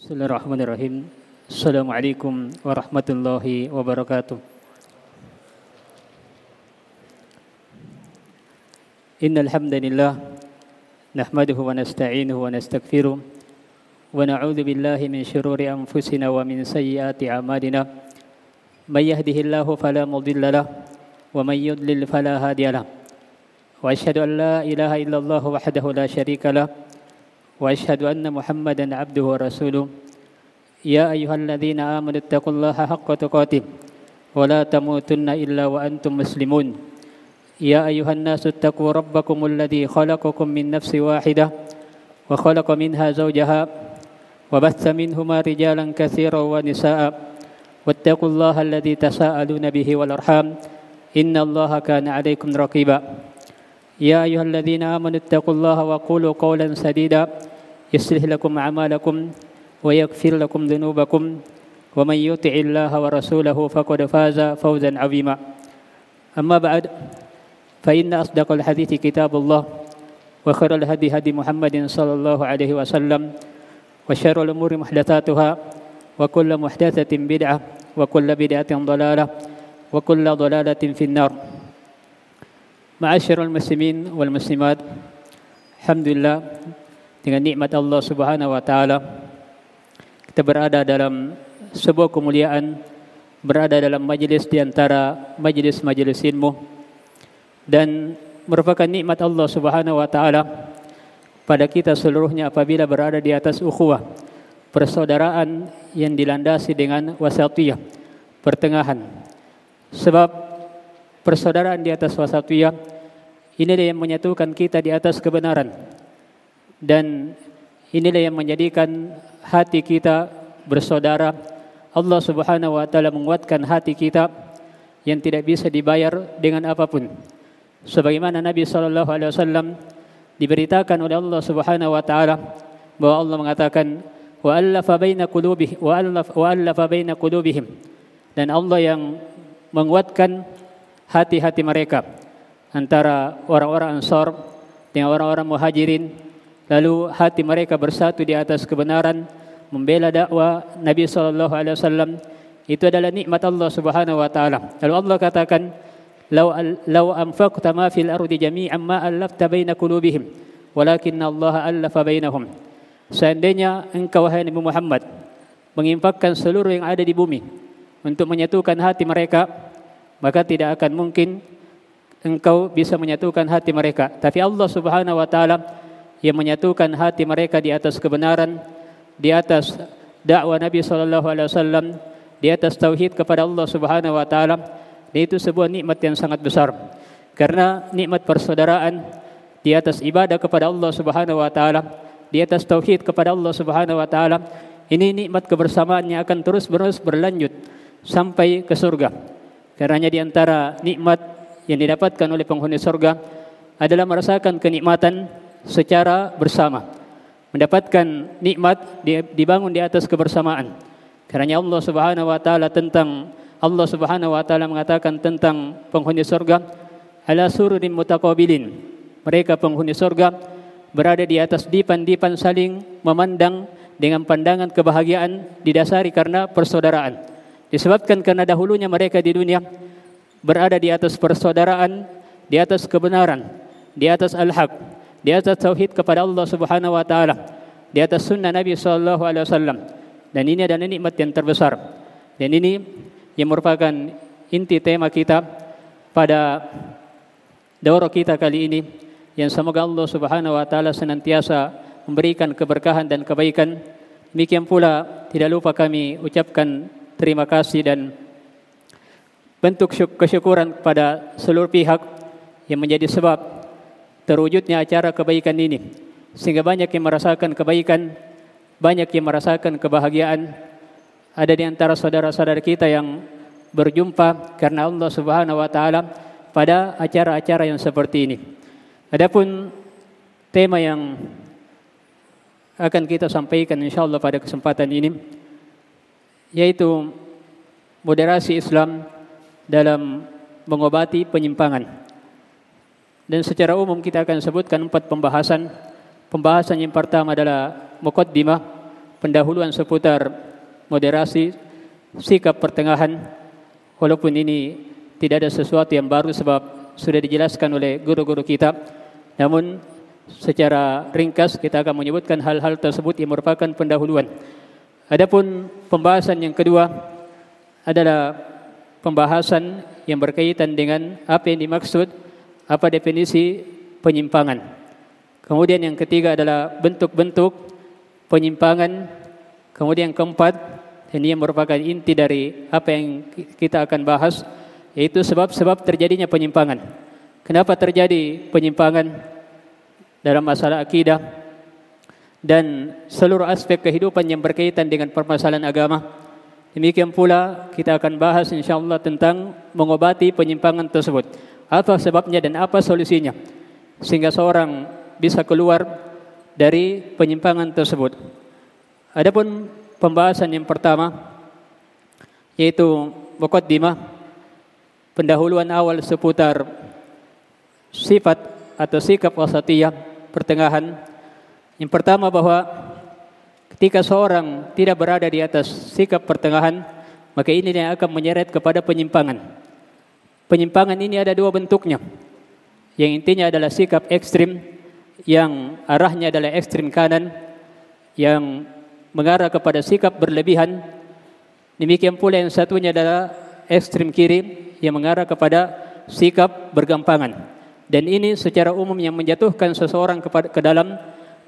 Bismillahirrahmanirrahim. Assalamualaikum warahmatullahi wabarakatuh. Innal hamdalillah nahmaduhu wa nasta'inuhu wa nastaghfiruh wa na'udzu billahi min shururi anfusina wa min sayyiati a'malina. May yahdihillahu fala mudilla lahu wa may yudlil fala hadiya lahu. Wa asyhadu an la ilaha illallah wahdahu la syarika lahu wa asyhadu anna Muhammadan abduhu wa rasuluh. Ya ayyuhalladzina amanu taqullaha haqqa tuqatih wa la tamutunna illa wa antum muslimun. Ya ayyuhan nasu taqu rabbakumul ladzi khalaqakum min nafsin wahidah wa khalaqa minha zawjaha wa batha minhuma rijalan katsiran wa nisaa'a wattaqullaha alladzi tasaaluna bihi wal arham innallaha kana 'alaikum raqiba. Ya ayyuhalladzina amanu taqullaha wa qulu qawlan sadida yuslih lakum a'malakum wa yaghfir lakum dhunubakum wa may yuti'illaha wa rasulahu faqad faza fawzan 'azima. Amma ba'd, fa inna asdaqal hadithi kitabullah wa khairal hadi hadi Muhammadin sallallahu alaihi wasallam wa syarrul umuri muhdatsatuha wa kullu muhdatsatin bid'ah wa kullu bid'atin dhalalah wa kullu dhalalatin finnar. Ma'asyiral muslimin wal muslimat, alhamdulillah, dengan nikmat Allah Subhanahu wa taala kita berada dalam sebuah kemuliaan, berada dalam majelis di antara majelis-majelis ilmu, dan merupakan nikmat Allah Subhanahu wa taala pada kita seluruhnya apabila berada di atas ukhuwah, persaudaraan yang dilandasi dengan wasatiyah, pertengahan. Sebab persaudaraan di atas wasatiyah inilah yang menyatukan kita di atas kebenaran, dan inilah yang menjadikan hati kita bersaudara. Allah Subhanahu wa taala menguatkan hati kita yang tidak bisa dibayar dengan apapun. Sebagaimana Nabi sallallahu alaihi wasallam diberitakan oleh Allah Subhanahu wa taala bahwa Allah mengatakan wa allafa baina qulubihim, dan Allah yang menguatkan hati-hati mereka antara orang-orang Ansar dengan orang-orang Muhajirin, lalu hati mereka bersatu di atas kebenaran, membela dakwah Nabi sallallahu alaihi wasallam. Itu adalah nikmat Allah Subhanahu wa taala. Lalu Allah katakan, "Law anfaqta ma fil ardi jami'an ma allafta baina qulubihim, walakinna Allah allafa bainahum." Seandainya engkau wahai Nabi Muhammad menginfakkan seluruh yang ada di bumi untuk menyatukan hati mereka, maka tidak akan mungkin engkau bisa menyatukan hati mereka. Tapi Allah Subhanahu wa taala yang menyatukan hati mereka di atas kebenaran, di atas dakwah Nabi sallallahu alaihi wasallam, di atas tauhid kepada Allah Subhanahu wa taala. Dan itu sebuah nikmat yang sangat besar. Karena nikmat persaudaraan di atas ibadah kepada Allah Subhanahu wa taala, di atas tauhid kepada Allah Subhanahu wa taala, ini nikmat kebersamaan yang akan terus-menerus berlanjut sampai ke surga. Karenanya di antara nikmat yang didapatkan oleh penghuni surga adalah merasakan kenikmatan secara bersama. Mendapatkan nikmat dibangun di atas kebersamaan. Karenanya Allah Subhanahu wa taala mengatakan tentang penghuni surga, ala sururin mutaqabilin. Mereka penghuni surga berada di atas dipan-dipan saling memandang dengan pandangan kebahagiaan didasari karena persaudaraan. Disebabkan karena dahulunya mereka di dunia berada di atas persaudaraan, di atas kebenaran, di atas al-haq, di atas tauhid kepada Allah Subhanahu wa taala, di atas sunnah Nabi sallallahu alaihi wasallam. Dan ini adalah nikmat yang terbesar. Dan ini yang merupakan inti tema kita pada daurah kita kali ini, yang semoga Allah Subhanahu wa taala senantiasa memberikan keberkahan dan kebaikan. Demikian pula tidak lupa kami ucapkan terima kasih dan bentuk kesyukuran kepada seluruh pihak yang menjadi sebab terwujudnya acara kebaikan ini, sehingga banyak yang merasakan kebaikan, banyak yang merasakan kebahagiaan. Ada di antara saudara-saudara kita yang berjumpa karena Allah Subhanahu wa taala pada acara-acara yang seperti ini. Adapun tema yang akan kita sampaikan insyaallah pada kesempatan ini yaitu moderasi Islam dalam mengobati penyimpangan. Dan secara umum kita akan sebutkan 4 pembahasan. Pembahasan yang pertama adalah muqaddimah, pendahuluan seputar moderasi, sikap pertengahan, walaupun ini tidak ada sesuatu yang baru sebab sudah dijelaskan oleh guru-guru kita, namun secara ringkas kita akan menyebutkan hal-hal tersebut yang merupakan pendahuluan. Adapun pembahasan yang kedua adalah pembahasan yang berkaitan dengan apa yang dimaksud, apa definisi penyimpangan. Kemudian yang ketiga adalah bentuk-bentuk penyimpangan. Kemudian keempat, ini yang merupakan inti dari apa yang kita akan bahas, yaitu sebab-sebab terjadinya penyimpangan. Kenapa terjadi penyimpangan dalam masalah akidah dan seluruh aspek kehidupan yang berkaitan dengan permasalahan agama. Demikian pula kita akan bahas insyaallah tentang mengobati penyimpangan tersebut. Apa sebabnya dan apa solusinya sehingga seorang bisa keluar dari penyimpangan tersebut. Adapun pembahasan yang pertama yaitu muqaddimah, pendahuluan awal seputar sifat atau sikap wasatiyah, pertengahan. Yang pertama bahwa ketika seorang tidak berada di atas sikap pertengahan, maka ini yang akan menyeret kepada penyimpangan. Penyimpangan ini ada dua bentuknya. Yang intinya adalah sikap ekstrim yang arahnya adalah ekstrim kanan, yang mengarah kepada sikap berlebihan. Demikian pula yang satunya adalah ekstrim kiri yang mengarah kepada sikap bergampangan. Dan ini secara umum yang menjatuhkan seseorang ke dalam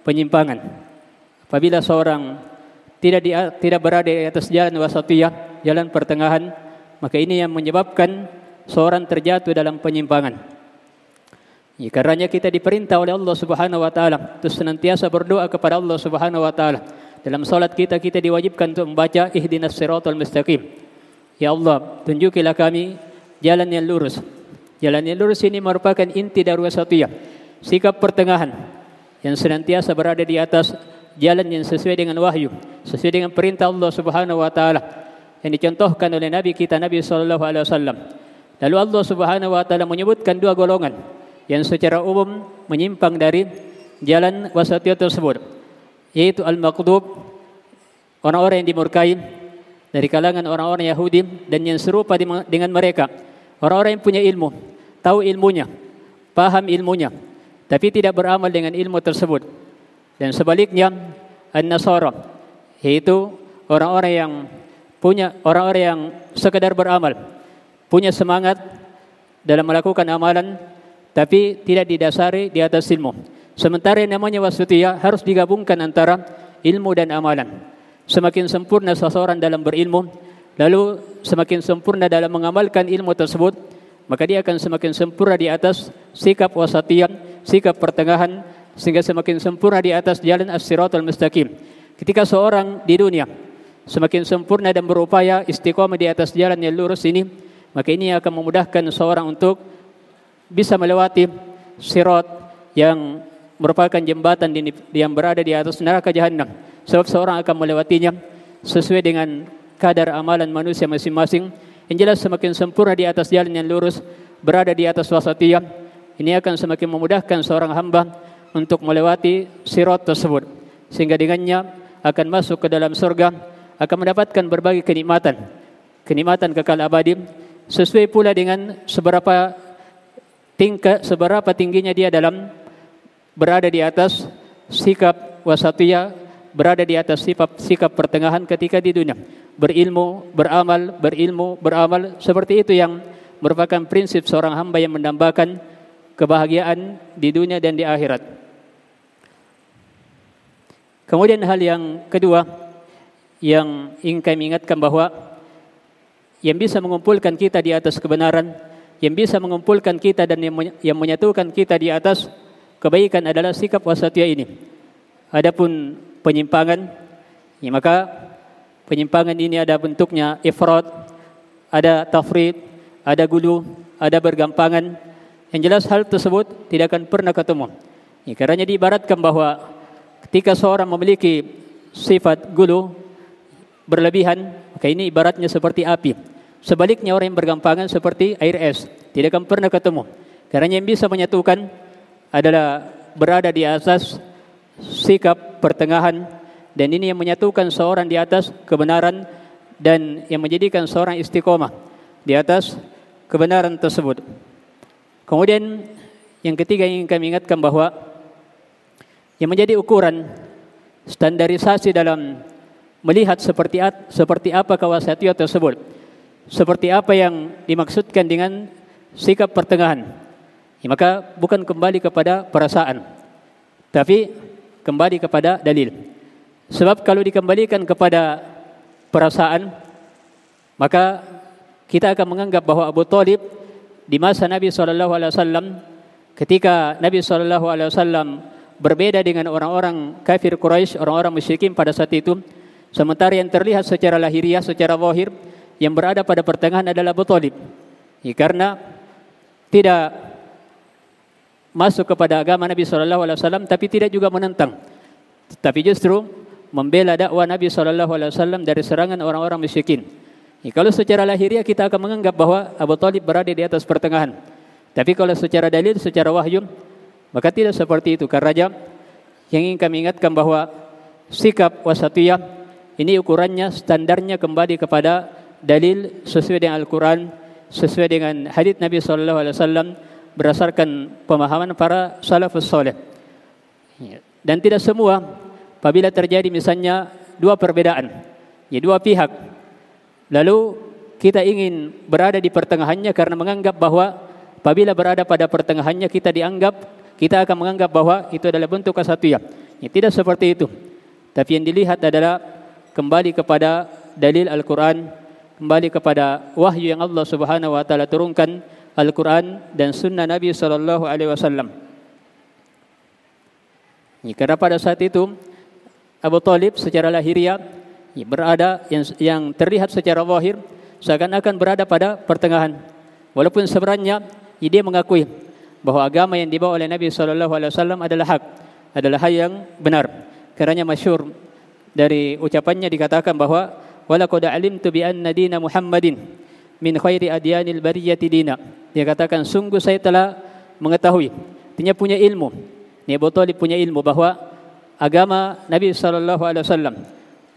penyimpangan. Apabila seorang tidak berada di atas jalan wasatiyah, jalan pertengahan, maka ini yang menyebabkan seorang terjatuh dalam penyimpangan. Ya, karenanya kita diperintah oleh Allah Subhanahu wa taala untuk senantiasa berdoa kepada Allah Subhanahu wa taala. Dalam salat kita diwajibkan untuk membaca ihdinas siratal mustaqim. Ya Allah, tunjukilah kami jalan yang lurus. Jalan yang lurus ini merupakan inti dari wasatiyah, sikap pertengahan yang senantiasa berada di atas jalan yang sesuai dengan wahyu, sesuai dengan perintah Allah Subhanahu wa taala yang dicontohkan oleh Nabi kita Nabi sallallahu alaihi wasallam. Lalu Allah Subhanahu wa taala menyebutkan dua golongan yang secara umum menyimpang dari jalan wasatiyah tersebut, yaitu al-maqdub, orang-orang yang dimurkai dari kalangan orang-orang Yahudi, dan yang serupa dengan mereka, orang-orang yang punya ilmu, tahu ilmunya, paham ilmunya, tapi tidak beramal dengan ilmu tersebut. Dan sebaliknya an-nasara, yaitu orang-orang yang sekadar beramal, punya semangat dalam melakukan amalan, tapi tidak didasari di atas ilmu. Sementara yang namanya wasatiyah harus digabungkan antara ilmu dan amalan. Semakin sempurna seseorang dalam berilmu, lalu semakin sempurna dalam mengamalkan ilmu tersebut, maka dia akan semakin sempurna di atas sikap wasatiyah, sikap pertengahan, sehingga semakin sempurna di atas jalan as-siratal mustaqim. Ketika seorang di dunia semakin sempurna dan berupaya istiqomah di atas jalan yang lurus ini, maka ini akan memudahkan seorang untuk bisa melewati sirat yang merupakan jembatan yang berada di atas neraka jahanam. Sebab seorang akan melewatinya sesuai dengan kadar amalan manusia masing-masing. Yang jelas semakin sempurna di atas jalan yang lurus, berada di atas wasatiyah, ini akan semakin memudahkan seorang hamba untuk melewati sirat tersebut, sehingga dengannya akan masuk ke dalam surga, akan mendapatkan berbagai kenikmatan kekal abadi, sesuai pula dengan seberapa tingginya dia dalam berada di atas sikap wasatiyah, berada di atas sikap pertengahan ketika di dunia. Berilmu, beramal, seperti itu yang merupakan prinsip seorang hamba yang mendambakan kebahagiaan di dunia dan di akhirat. Kemudian hal yang kedua yang ingin kami ingatkan bahwa yang bisa mengumpulkan kita di atas kebenaran, yang bisa mengumpulkan kita dan yang menyatukan kita di atas kebaikan adalah sikap wasatiyah ini. Adapun penyimpangan, ya maka penyimpangan ini ada bentuknya ifrat, ada tafrid, ada gulu, ada bergampangan. Yang jelas hal tersebut tidak akan pernah ketemu. Ya, karenanya diibaratkan bahwa ketika seorang memiliki sifat gulu berlebihan, maka ini ibaratnya seperti api. Sebaliknya orang yang bergampangan seperti air es, tidak akan pernah ketemu. Karena yang bisa menyatukan adalah berada di atas sikap pertengahan, dan ini yang menyatukan seorang di atas kebenaran dan yang menjadikan seorang istiqomah di atas kebenaran tersebut. Kemudian yang ketiga yang ingin kami ingatkan bahwa yang menjadi ukuran standarisasi dalam melihat seperti apa kawasatiyah tersebut, seperti apa yang dimaksudkan dengan sikap pertengahan, ya, maka bukan kembali kepada perasaan, tapi kembali kepada dalil. Sebab kalau dikembalikan kepada perasaan, maka kita akan menganggap bahwa Abu Thalib di masa Nabi SAW, ketika Nabi SAW berbeda dengan orang-orang kafir Quraisy, orang-orang musyrikin pada saat itu, sementara yang terlihat secara lahiriah, secara zahir, yang berada pada pertengahan adalah Abu Thalib. Ya, karena tidak masuk kepada agama Nabi SAW, tapi tidak juga menentang, tapi justru membela dakwah Nabi SAW dari serangan orang-orang musyrikin. Ya, kalau secara lahiriah kita akan menganggap bahwa Abu Thalib berada di atas pertengahan, tapi kalau secara dalil, secara wahyu, maka tidak seperti itu. Karena yang ingin kami ingatkan bahwa sikap wasatiyah ini ukurannya, standarnya kembali kepada dalil sesuai dengan Al-Quran, sesuai dengan hadits Nabi SAW, berdasarkan pemahaman para salafus saleh. Dan tidak semua, apabila terjadi misalnya dua perbedaan, ya dua pihak, lalu kita ingin berada di pertengahannya karena menganggap bahwa apabila berada pada pertengahannya kita akan menganggap bahwa itu adalah bentuk kesatuan. Ya, tidak seperti itu. Tapi yang dilihat adalah kembali kepada dalil Al-Quran, kembali kepada wahyu yang Allah Subhanahu wa taala turunkan, Al-Quran dan sunnah Nabi SAW. Ya, karena pada saat itu Abu Thalib secara lahiriah berada yang terlihat secara zahir seakan-akan berada pada pertengahan, walaupun sebenarnya dia mengakui bahwa agama yang dibawa oleh Nabi SAW adalah hak, adalah hal yang benar. Karena masyhur dari ucapannya dikatakan bahwa walaqad alimtu bi anna dina Muhammadin min khairi adyanil bariyati dina. Dia katakan sungguh saya telah mengetahui, artinya punya ilmu. Ini Abu Thalib punya ilmu bahwa agama Nabi SAW,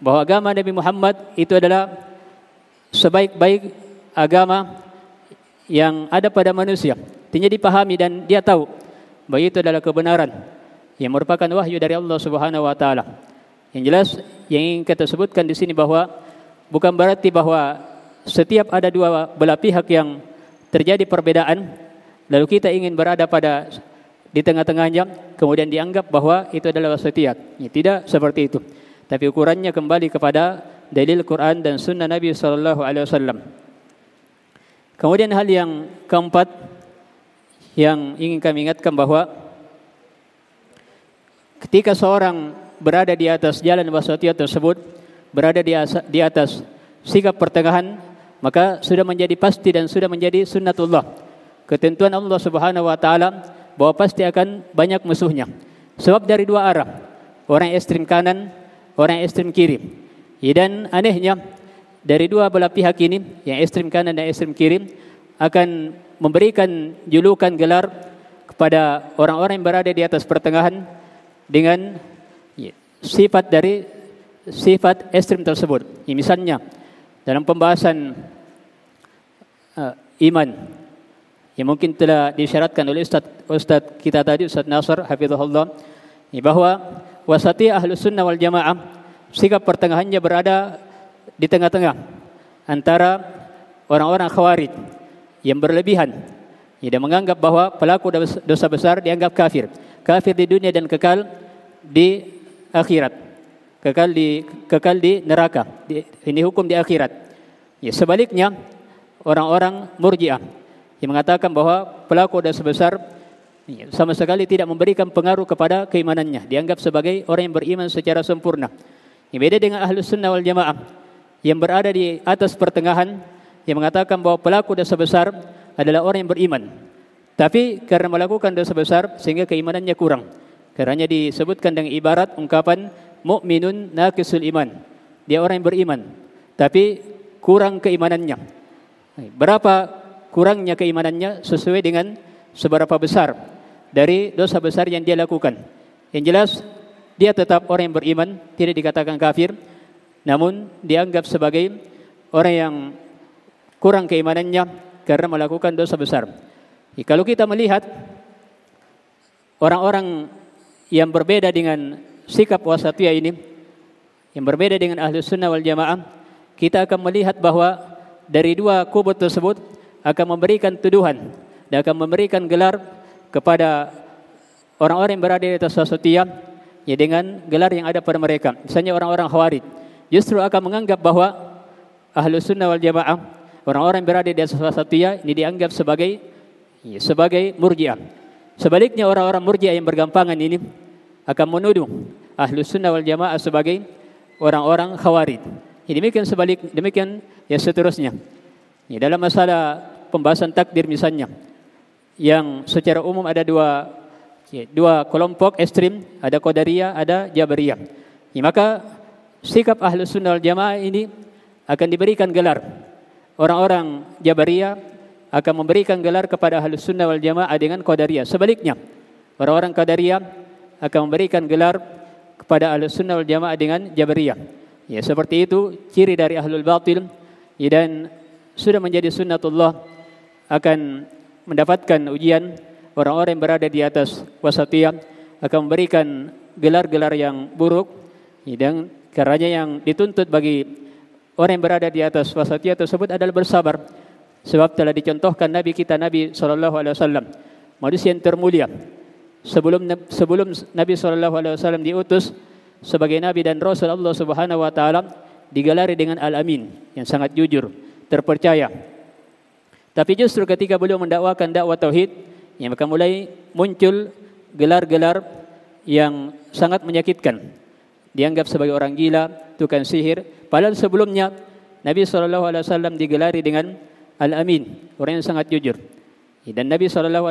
bahwa agama Nabi Muhammad itu adalah sebaik-baik agama yang ada pada manusia. Artinya dipahami dan dia tahu bahwa itu adalah kebenaran yang merupakan wahyu dari Allah Subhanahu wa taala. Yang jelas yang ingin kita sebutkan di sini bahwa bukan berarti bahwa setiap ada dua belah pihak yang terjadi perbedaan lalu kita ingin berada di tengah-tengahnya kemudian dianggap bahwa itu adalah wasatiyah. Ya, tidak seperti itu. Tapi ukurannya kembali kepada dalil Quran dan sunnah Nabi SAW. Kemudian hal yang keempat yang ingin kami ingatkan bahwa ketika seorang berada di atas jalan wasatiyah tersebut, berada di atas sikap pertengahan, maka sudah menjadi pasti dan sudah menjadi sunnatullah, ketentuan Allah Subhanahu wa taala bahwa pasti akan banyak musuhnya. Sebab dari dua arah, orang ekstrem kanan, orang ekstrem kiri. Dan anehnya dari dua belah pihak ini, yang ekstrem kanan dan ekstrem kiri, akan memberikan julukan gelar kepada orang-orang yang berada di atas pertengahan dengan sifat dari sifat ekstrem tersebut. Ya, misalnya dalam pembahasan iman yang mungkin telah disyaratkan oleh Ustaz kita tadi, Ustaz Nasr hafizahullah, bahwa wasatiyah Ahlus Sunnah wal Jamaah, sikap pertengahannya berada di tengah-tengah antara orang-orang Khawarij yang berlebihan, dan menganggap bahwa pelaku dosa besar dianggap kafir di dunia dan kekal di akhirat, kekal di neraka. Ini hukum di akhirat. Ya, sebaliknya orang-orang Murji'ah yang mengatakan bahwa pelaku dosa besar sama sekali tidak memberikan pengaruh kepada keimanannya, dianggap sebagai orang yang beriman secara sempurna. Yang beda dengan Ahlus Sunnah wal Jamaah yang berada di atas pertengahan, yang mengatakan bahwa pelaku dosa besar adalah orang yang beriman, tapi karena melakukan dosa besar sehingga keimanannya kurang. Karena disebutkan dengan ibarat ungkapan mukminun naqisul iman, dia orang yang beriman tapi kurang keimanannya. Berapa kurangnya keimanannya sesuai dengan seberapa besar dari dosa besar yang dia lakukan. Yang jelas dia tetap orang yang beriman, tidak dikatakan kafir, namun dianggap sebagai orang yang kurang keimanannya karena melakukan dosa besar. Kalau kita melihat orang-orang yang berbeda dengan sikap wasatiyah ini, yang berbeda dengan Ahlus Sunnah wal Jamaah, kita akan melihat bahwa dari dua kubu tersebut akan memberikan tuduhan dan akan memberikan gelar kepada orang-orang yang berada di atas wasatiyah, ya dengan gelar yang ada pada mereka. Misalnya orang-orang Khawarij justru akan menganggap bahwa Ahlus Sunnah wal Jamaah, orang-orang yang berada di atas wasatiyah ini dianggap sebagai murji'ah. Sebaliknya orang-orang murji'ah yang bergampangan ini akan menuduh Ahlus Sunnah wal Jamaah sebagai orang-orang Khawarij. Demikian ya seterusnya. Ya, dalam masalah pembahasan takdir misalnya, yang secara umum ada dua kelompok ekstrim, ada Qadariyah, ada Jabariyah. Ya, maka sikap Ahlus Sunnah wal Jamaah ini akan diberikan gelar. Orang-orang Jabariyah akan memberikan gelar kepada Ahlus Sunnah wal Jamaah dengan Qadariyah. Sebaliknya, orang-orang Qadariyah akan memberikan gelar kepada Ahlus Sunnah wal Jamaah dengan Jabariyah. Ya, seperti itu ciri dari Ahlul Batil, ya, dan sudah menjadi sunnatullah akan mendapatkan ujian. Orang-orang yang berada di atas wasatiyah akan memberikan gelar-gelar yang buruk, ya, dan karenanya yang dituntut bagi orang yang berada di atas wasatiyah tersebut adalah bersabar. Sebab telah dicontohkan Nabi kita, Nabi SAW, manusia yang termulia. Sebelum Nabi SAW diutus sebagai Nabi dan Rasul Allah Subhanahu Wa Taala, digelari dengan Al-Amin, yang sangat jujur, terpercaya. Tapi justru ketika beliau mendakwakan dakwah tauhid, yang maka mulai muncul gelar-gelar yang sangat menyakitkan. Dianggap sebagai orang gila, tukang sihir. Padahal sebelumnya Nabi SAW digelari dengan Al-Amin, orang yang sangat jujur. Dan Nabi SAW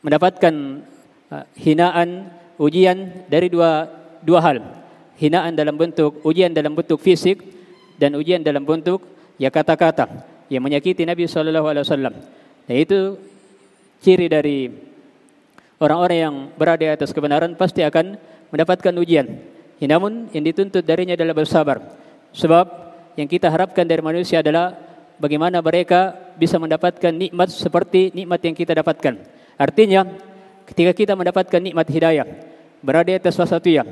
mendapatkan hinaan, ujian dari dua hal. Hinaan dalam bentuk ujian dalam bentuk fisik dan ujian dalam bentuk ya kata-kata yang menyakiti Nabi SAW. Dan itu ciri dari orang-orang yang berada di atas kebenaran, pasti akan mendapatkan ujian. Namun yang dituntut darinya adalah bersabar. Sebab yang kita harapkan dari manusia adalah bagaimana mereka bisa mendapatkan nikmat seperti nikmat yang kita dapatkan. Artinya ketika kita mendapatkan nikmat hidayah, berada di atas wasatiyah,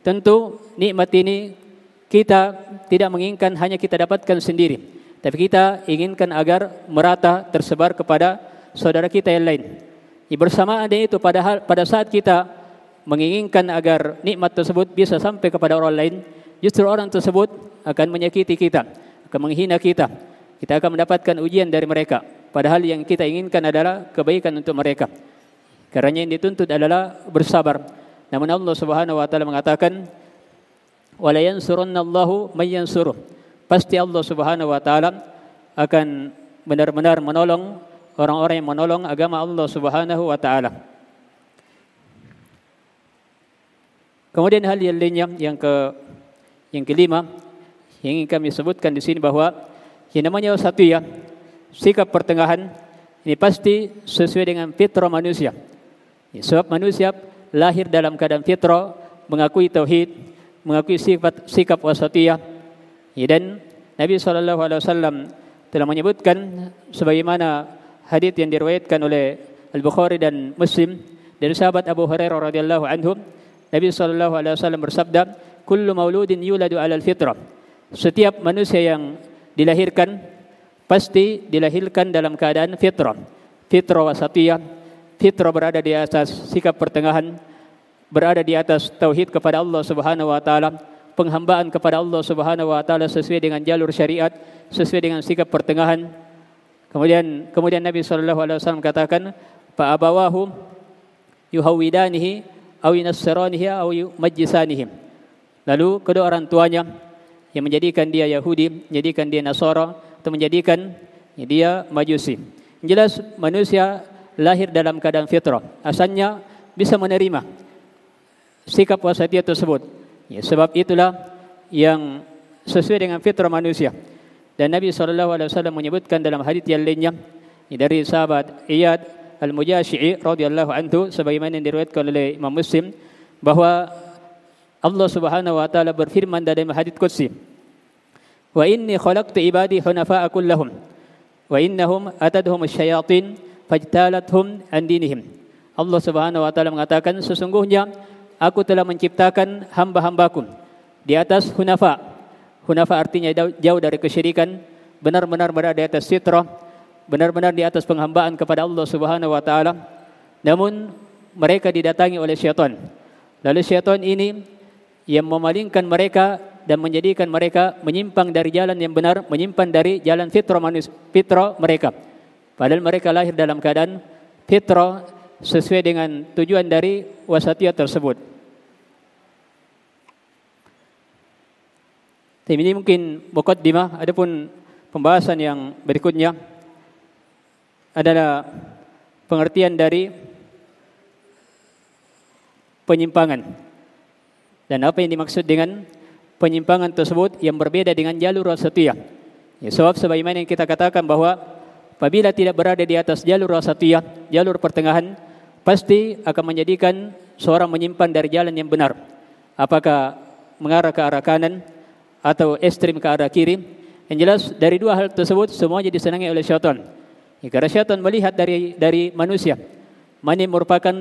tentu nikmat ini kita tidak menginginkan hanya kita dapatkan sendiri, tapi kita inginkan agar merata tersebar kepada saudara kita yang lain. Bersamaan dengan itu, pada saat kita menginginkan agar nikmat tersebut bisa sampai kepada orang lain, justru orang tersebut akan menyakiti kita, akan menghina kita. Kita akan mendapatkan ujian dari mereka, padahal yang kita inginkan adalah kebaikan untuk mereka. Karena yang dituntut adalah bersabar. Namun Allah Subhanahu Wa Taala mengatakan, "Wala yansurunallahu may yansuruh." Pasti Allah Subhanahu Wa Taala akan benar-benar menolong orang-orang yang menolong agama Allah Subhanahu Wa Taala. Kemudian hal yang lainnya, yang kelima yang ingin kami sebutkan di sini, bahwa yang namanya wasatiyah, sikap pertengahan, ini pasti sesuai dengan fitrah manusia. Sebab manusia lahir dalam keadaan fitrah, mengakui tauhid, mengakui sikap wasatiyah. Dan Nabi SAW telah menyebutkan sebagaimana hadits yang diriwayatkan oleh Al-Bukhari dan Muslim dari sahabat Abu Hurairah radhiyallahu anhu. Nabi SAW bersabda, "Kullu mauludin yuladu 'alal fitrah." Setiap manusia yang dilahirkan pasti dilahirkan dalam keadaan fitrah. Fitrah wasatiyah, fitrah berada di atas sikap pertengahan, berada di atas tauhid kepada Allah Subhanahu Wa Taala, penghambaan kepada Allah Subhanahu Wa Taala sesuai dengan jalur syariat, sesuai dengan sikap pertengahan. Kemudian Nabi SAW katakan, "Fa abawahu yuhawidanihi aw yunassiranihi aw yumajjisanihi." Lalu kedua orang tuanya yang menjadikan dia Yahudi, menjadikan dia Nasara, atau menjadikan dia Majusi. Jelas manusia lahir dalam keadaan fitrah, asalnya bisa menerima sikap wasatiyah tersebut. Sebab itulah yang sesuai dengan fitrah manusia. Dan Nabi SAW menyebutkan dalam hadits yang lainnya dari sahabat Iyad Al-Mujashi'i radhiyallahu anhu sebagaimana yang diriwayatkan oleh Imam Muslim bahwa Allah Subhanahu wa taala berfirman dalam hadits qudsi, "Wa inni khalaqtu ibadi hunafa'a kullahum wa innahum atadhum asyayatin fajtalathum an dinihim." Allah Subhanahu wa taala mengatakan, sesungguhnya aku telah menciptakan hamba-hambaku di atas hunafa. Hunafa artinya jauh dari kesyirikan, benar-benar berada di atas fitrah, benar-benar di atas penghambaan kepada Allah Subhanahu wa taala. Namun mereka didatangi oleh syaitan. Lalu syaitan ini yang memalingkan mereka dan menjadikan mereka menyimpang dari jalan yang benar, menyimpang dari jalan fitrah mereka. Padahal mereka lahir dalam keadaan fitrah sesuai dengan tujuan dari wasatiyah tersebut. Ini mungkin muqaddimah. Adapun pembahasan yang berikutnya adalah pengertian dari penyimpangan dan apa yang dimaksud dengan penyimpangan tersebut yang berbeda dengan jalur wasatiyah. Ya, sebab sebagaimana yang kita katakan bahwa apabila tidak berada di atas jalur wasatiyah, jalur pertengahan, pasti akan menjadikan seorang menyimpang dari jalan yang benar. Apakah mengarah ke arah kanan atau ekstrim ke arah kiri? Yang jelas dari dua hal tersebut semuanya disenangi oleh syaitan. Ya, karena syaitan melihat dari manusia mana yang merupakan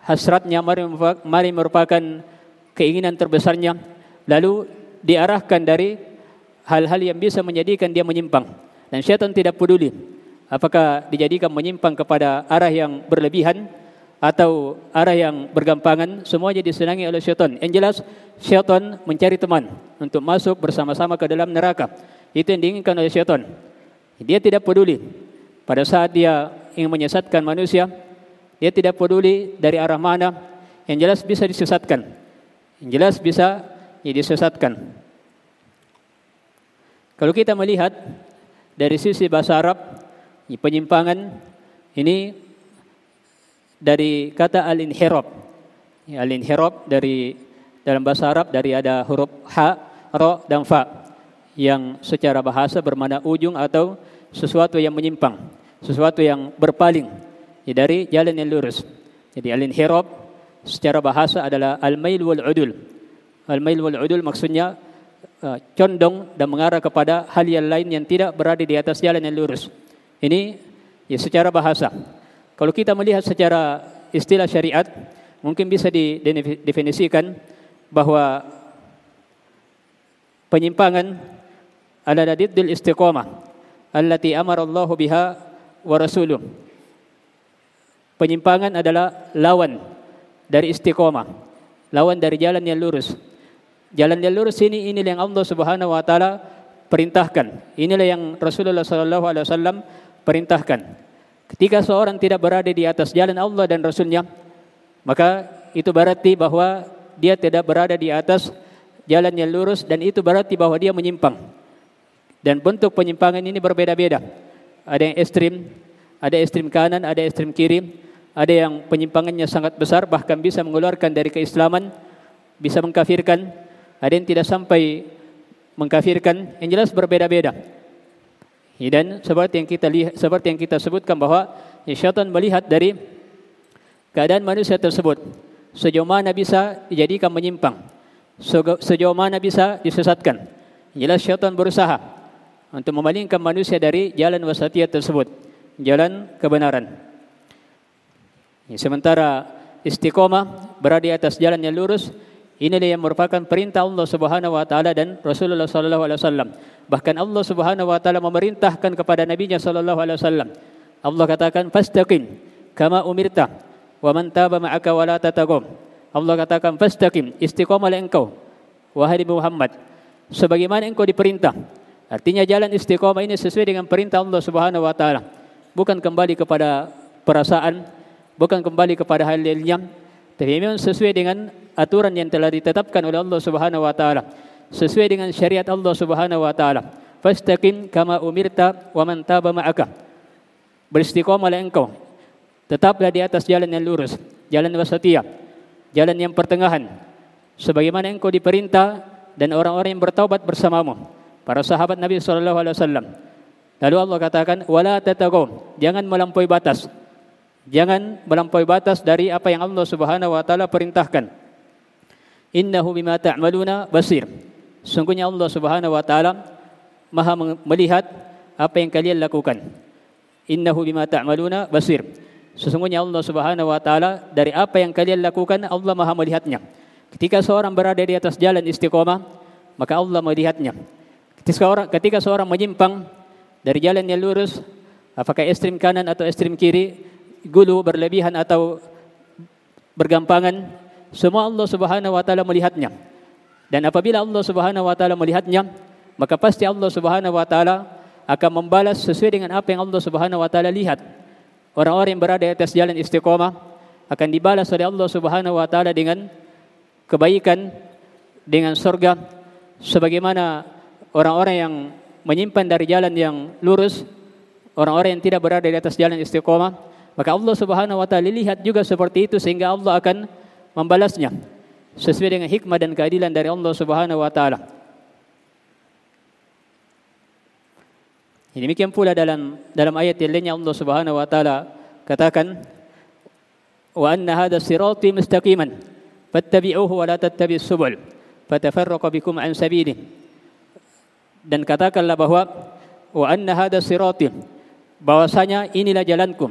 hasratnya, mana yang merupakan keinginan terbesarnya, lalu diarahkan dari hal-hal yang bisa menjadikan dia menyimpang. Dan syaitan tidak peduli apakah dijadikan menyimpang kepada arah yang berlebihan atau arah yang bergampangan, semuanya disenangi oleh syaitan. Yang jelas syaitan mencari teman untuk masuk bersama-sama ke dalam neraka. Itu yang diinginkan oleh syaitan. Dia tidak peduli pada saat dia ingin menyesatkan manusia, dia tidak peduli dari arah mana, yang jelas bisa disesatkan. Yang jelas bisa disesatkan. Kalau kita melihat dari sisi bahasa Arab, penyimpangan ini dari kata al-inhirab. Al-inhirab dari dalam bahasa Arab dari ada huruf ha, ra dan fa yang secara bahasa bermakna ujung atau sesuatu yang menyimpang, sesuatu yang berpaling dari jalan yang lurus. Jadi al-inhirab secara bahasa adalah al-mail wal udul. Al-mail wal udul maksudnya condong dan mengarah kepada hal yang lain yang tidak berada di atas jalan yang lurus. Ini ya secara bahasa. Kalau kita melihat secara istilah syariat, mungkin bisa didefinisikan bahwa penyimpangan adalah diddul istiqamah allati amara Allahu biha wa rasuluh. Penyimpangan adalah lawan dari istiqamah, lawan dari jalan yang lurus. Jalan yang lurus inilah yang Allah Subhanahu wa taala perintahkan. Inilah yang Rasulullah sallallahu alaihi wasallam perintahkan. Ketika seorang tidak berada di atas jalan Allah dan Rasulnya, maka itu berarti bahwa dia tidak berada di atas jalan yang lurus, dan itu berarti bahwa dia menyimpang. Dan bentuk penyimpangan ini berbeda-beda. Ada yang ekstrim, ada ekstrim kanan, ada ekstrim kiri, ada yang penyimpangannya sangat besar, bahkan bisa mengeluarkan dari keislaman, bisa mengkafirkan, ada yang tidak sampai mengkafirkan, yang jelas berbeda-beda. Dan seperti yang kita sebutkan bahwa syaitan melihat dari keadaan manusia tersebut, sejauh mana bisa dijadikan menyimpang, sejauh mana bisa disesatkan. Jelas syaitan berusaha untuk memalingkan manusia dari jalan wasatiyah tersebut, jalan kebenaran. Sementara istiqomah berada di atas jalan yang lurus, inilah yang merupakan perintah Allah Subhanahu wa taala dan Rasulullah sallallahu alaihi wasallam. Bahkan Allah Subhanahu wa taala memerintahkan kepada nabinya sallallahu alaihi wasallam. Allah katakan fastaqim kama umirta wa man taba ma'aka wa la tatagum. Allah katakan fastaqim, istiqamalah engkau wahai Muhammad sebagaimana engkau diperintah. Artinya jalan istiqamah ini sesuai dengan perintah Allah Subhanahu wa taala. Bukan kembali kepada perasaan, bukan kembali kepada hal yang tapi memang sesuai dengan aturan yang telah ditetapkan oleh Allah Subhanahu wa taala, sesuai dengan syariat Allah Subhanahu wa taala. Fastaqim kama umirta wa man taba ma'aka. Beristiqamalah engkau, tetaplah di atas jalan yang lurus, jalan wasatiyah, jalan yang pertengahan, sebagaimana engkau diperintah dan orang-orang yang bertaubat bersamamu, para sahabat Nabi sallallahu alaihi wasallam. Lalu Allah katakan wala tataghaw, jangan melampaui batas. Jangan melampaui batas dari apa yang Allah Subhanahu wa taala perintahkan. Innahu bima ta'maluna basir. Sungguhnya Allah Subhanahu wa taala Maha melihat apa yang kalian lakukan. Innahu bima ta'maluna basir. Sesungguhnya Allah Subhanahu wa taala dari apa yang kalian lakukan Allah Maha melihatnya. Ketika seorang berada di atas jalan istiqomah, maka Allah melihatnya. Ketika seorang menyimpang dari jalan yang lurus, apakah ekstrem kanan atau ekstrem kiri, gulu berlebihan atau bergampangan, semua Allah Subhanahu wa taala melihatnya. Dan apabila Allah Subhanahu wa taala melihatnya, maka pasti Allah Subhanahu wa taala akan membalas sesuai dengan apa yang Allah Subhanahu wa taala lihat. Orang-orang yang berada di atas jalan istiqomah akan dibalas oleh Allah Subhanahu wa taala dengan kebaikan, dengan surga, sebagaimana orang-orang yang menyimpan dari jalan yang lurus, orang-orang yang tidak berada di atas jalan istiqomah, maka Allah Subhanahu wa taala lihat juga seperti itu, sehingga Allah akan membalasnya sesuai dengan hikmah dan keadilan dari Allah Subhanahu wa taala. Demikian pula dalam ayat yang lainnya Allah Subhanahu wa taala katakan, wa anna hadha sirati mustaqiman fattabi'uhu wa la tattabi'us subul fatafarraqu bikum an sabilihi. Dan katakanlah bahwa wa anna hadha sirati, bahwasanya inilah jalanku.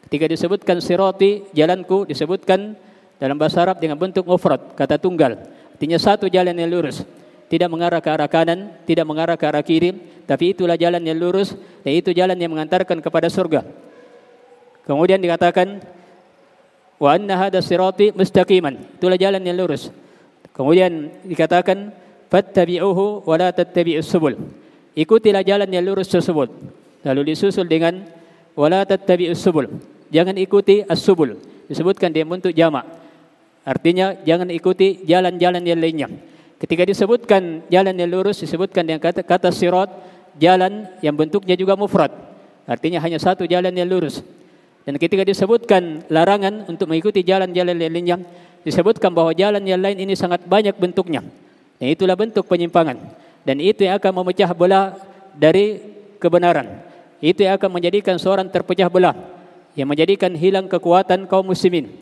Ketika disebutkan sirati, jalanku, disebutkan dalam bahasa Arab dengan bentuk mufrad, kata tunggal. Artinya satu jalan yang lurus, tidak mengarah ke arah kanan, tidak mengarah ke arah kiri, tapi itulah jalan yang lurus, dan itu jalan yang mengantarkan kepada surga. Kemudian dikatakan wa anna hadha sirati mustaqiman, itulah jalan yang lurus. Kemudian dikatakan fattabi'uhu wa la tattabi'us subul, ikutilah jalan yang lurus tersebut. Lalu disusul dengan wa la tattabi'us subul, jangan ikuti as-subul, disebutkan dia bentuk jamak. Artinya jangan ikuti jalan-jalan yang lainnya. Ketika disebutkan jalan yang lurus, disebutkan dengan kata sirat, jalan yang bentuknya juga mufrad, artinya hanya satu jalan yang lurus. Dan ketika disebutkan larangan untuk mengikuti jalan-jalan yang lainnya, disebutkan bahwa jalan yang lain ini sangat banyak bentuknya. Dan itulah bentuk penyimpangan. Dan itu yang akan memecah belah dari kebenaran. Itu yang akan menjadikan seorang terpecah belah, yang menjadikan hilang kekuatan kaum muslimin.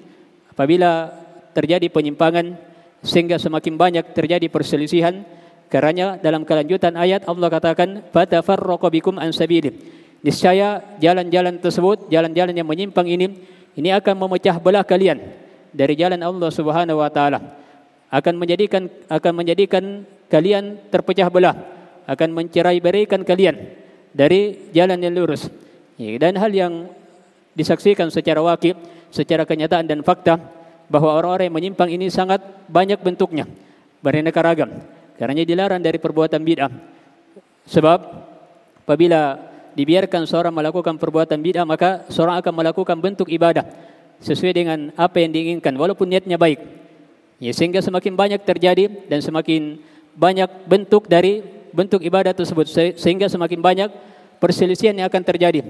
Apabila terjadi penyimpangan, sehingga semakin banyak terjadi perselisihan, karena dalam kelanjutan ayat Allah katakan fatafarraqu bikum an sabilih. Niscaya jalan-jalan tersebut, jalan-jalan yang menyimpang ini akan memecah belah kalian dari jalan Allah Subhanahu wa taala. Akan menjadikan kalian terpecah belah, akan mencerai-beraikan kalian dari jalan yang lurus. Dan hal yang disaksikan secara wakil, secara kenyataan dan fakta, bahwa orang-orang yang menyimpang ini sangat banyak bentuknya, beraneka ragam. Karena dilarang dari perbuatan bid'ah. Sebab apabila dibiarkan seorang melakukan perbuatan bid'ah, maka seorang akan melakukan bentuk ibadah sesuai dengan apa yang diinginkan, walaupun niatnya baik. Sehingga semakin banyak terjadi dan semakin banyak bentuk dari bentuk ibadah tersebut, sehingga semakin banyak perselisihan yang akan terjadi.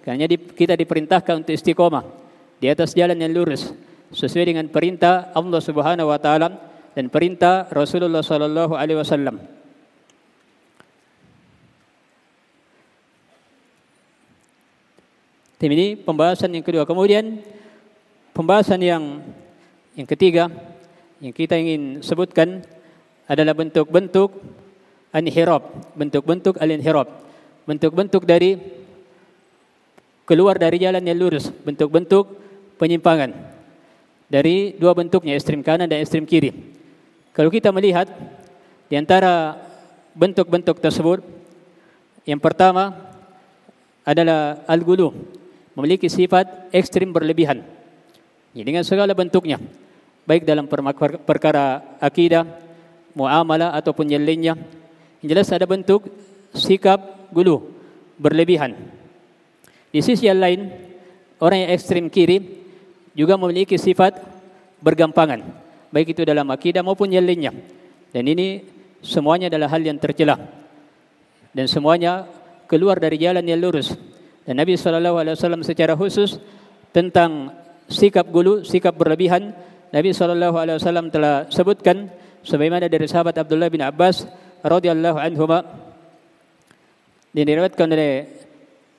Karena kita diperintahkan untuk istiqomah di atas jalan yang lurus, sesuai dengan perintah Allah Subhanahu wa taala dan perintah Rasulullah sallallahu alaihi wasallam. Ini pembahasan yang kedua. Kemudian pembahasan yang ketiga yang kita ingin sebutkan adalah bentuk-bentuk al-inhiraf, bentuk-bentuk al-inhiraf, bentuk-bentuk dari keluar dari jalan yang lurus, bentuk-bentuk penyimpangan. Dari dua bentuknya, ekstrem kanan dan ekstrem kiri. Kalau kita melihat di antara bentuk-bentuk tersebut, yang pertama adalah al-ghulu, memiliki sifat ekstrem berlebihan. Dengan segala bentuknya, baik dalam perkara akidah, muamalah ataupun yang lainnya. Yang jelas ada bentuk sikap ghulu, berlebihan. Di sisi yang lain, orang yang ekstrem kiri juga memiliki sifat bergampangan, baik itu dalam akidah maupun yang lainnya. Dan ini semuanya adalah hal yang tercela, dan semuanya keluar dari jalan yang lurus. Dan Nabi SAW secara khusus tentang sikap ghulu, sikap berlebihan, Nabi SAW telah sebutkan, sebagaimana dari sahabat Abdullah bin Abbas radhiyallahu anhuma, diriwayatkan oleh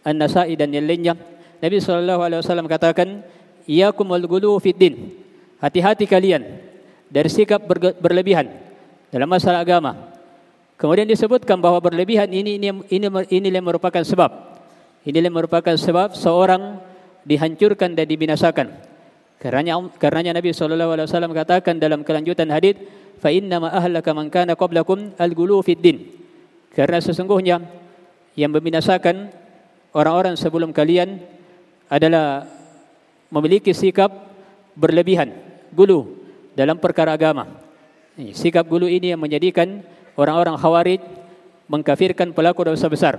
An-Nasa'i dan yang lainnya, Nabi SAW katakan, "Iyyakum wal ghuluw fid din." Hati-hati kalian dari sikap berlebihan dalam masalah agama. Kemudian disebutkan bahwa berlebihan ini merupakan sebab. Inilah merupakan sebab seorang dihancurkan dan dibinasakan. Karenanya Nabi SAW katakan dalam kelanjutan hadis, "Fa inna ma ahlaka man kana qablakum al-ghuluw fid din." Karena sesungguhnya yang membinasakan orang-orang sebelum kalian adalah memiliki sikap berlebihan, gulu dalam perkara agama. Sikap gulu ini yang menjadikan orang-orang Khawarij mengkafirkan pelaku dosa besar.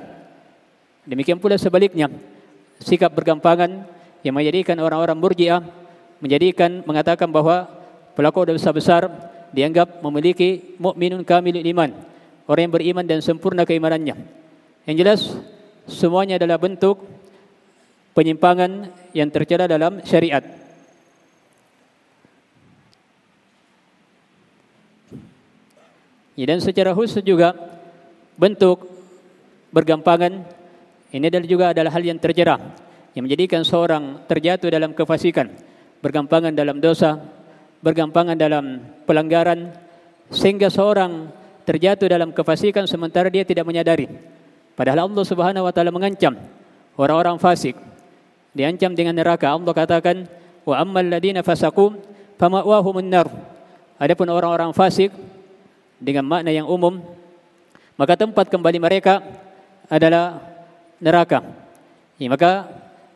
Demikian pula sebaliknya, sikap bergampangan yang menjadikan orang-orang Murji'ah mengatakan bahwa pelaku dosa besar dianggap memiliki mukminun kamilul iman, orang yang beriman dan sempurna keimanannya. Yang jelas semuanya adalah bentuk penyimpangan yang tercela dalam syariat. Dan secara khusus juga bentuk bergampangan ini adalah hal yang tercela yang menjadikan seorang terjatuh dalam kefasikan, bergampangan dalam dosa, bergampangan dalam pelanggaran, sehingga seorang terjatuh dalam kefasikan sementara dia tidak menyadari. Padahal Allah Subhanahu wa taala mengancam orang-orang fasik, diancam dengan neraka. Allah katakan, "Wa ammal ladina fasaqu fama'wahumun nar." Adapun orang-orang fasik dengan makna yang umum, maka tempat kembali mereka adalah neraka. Maka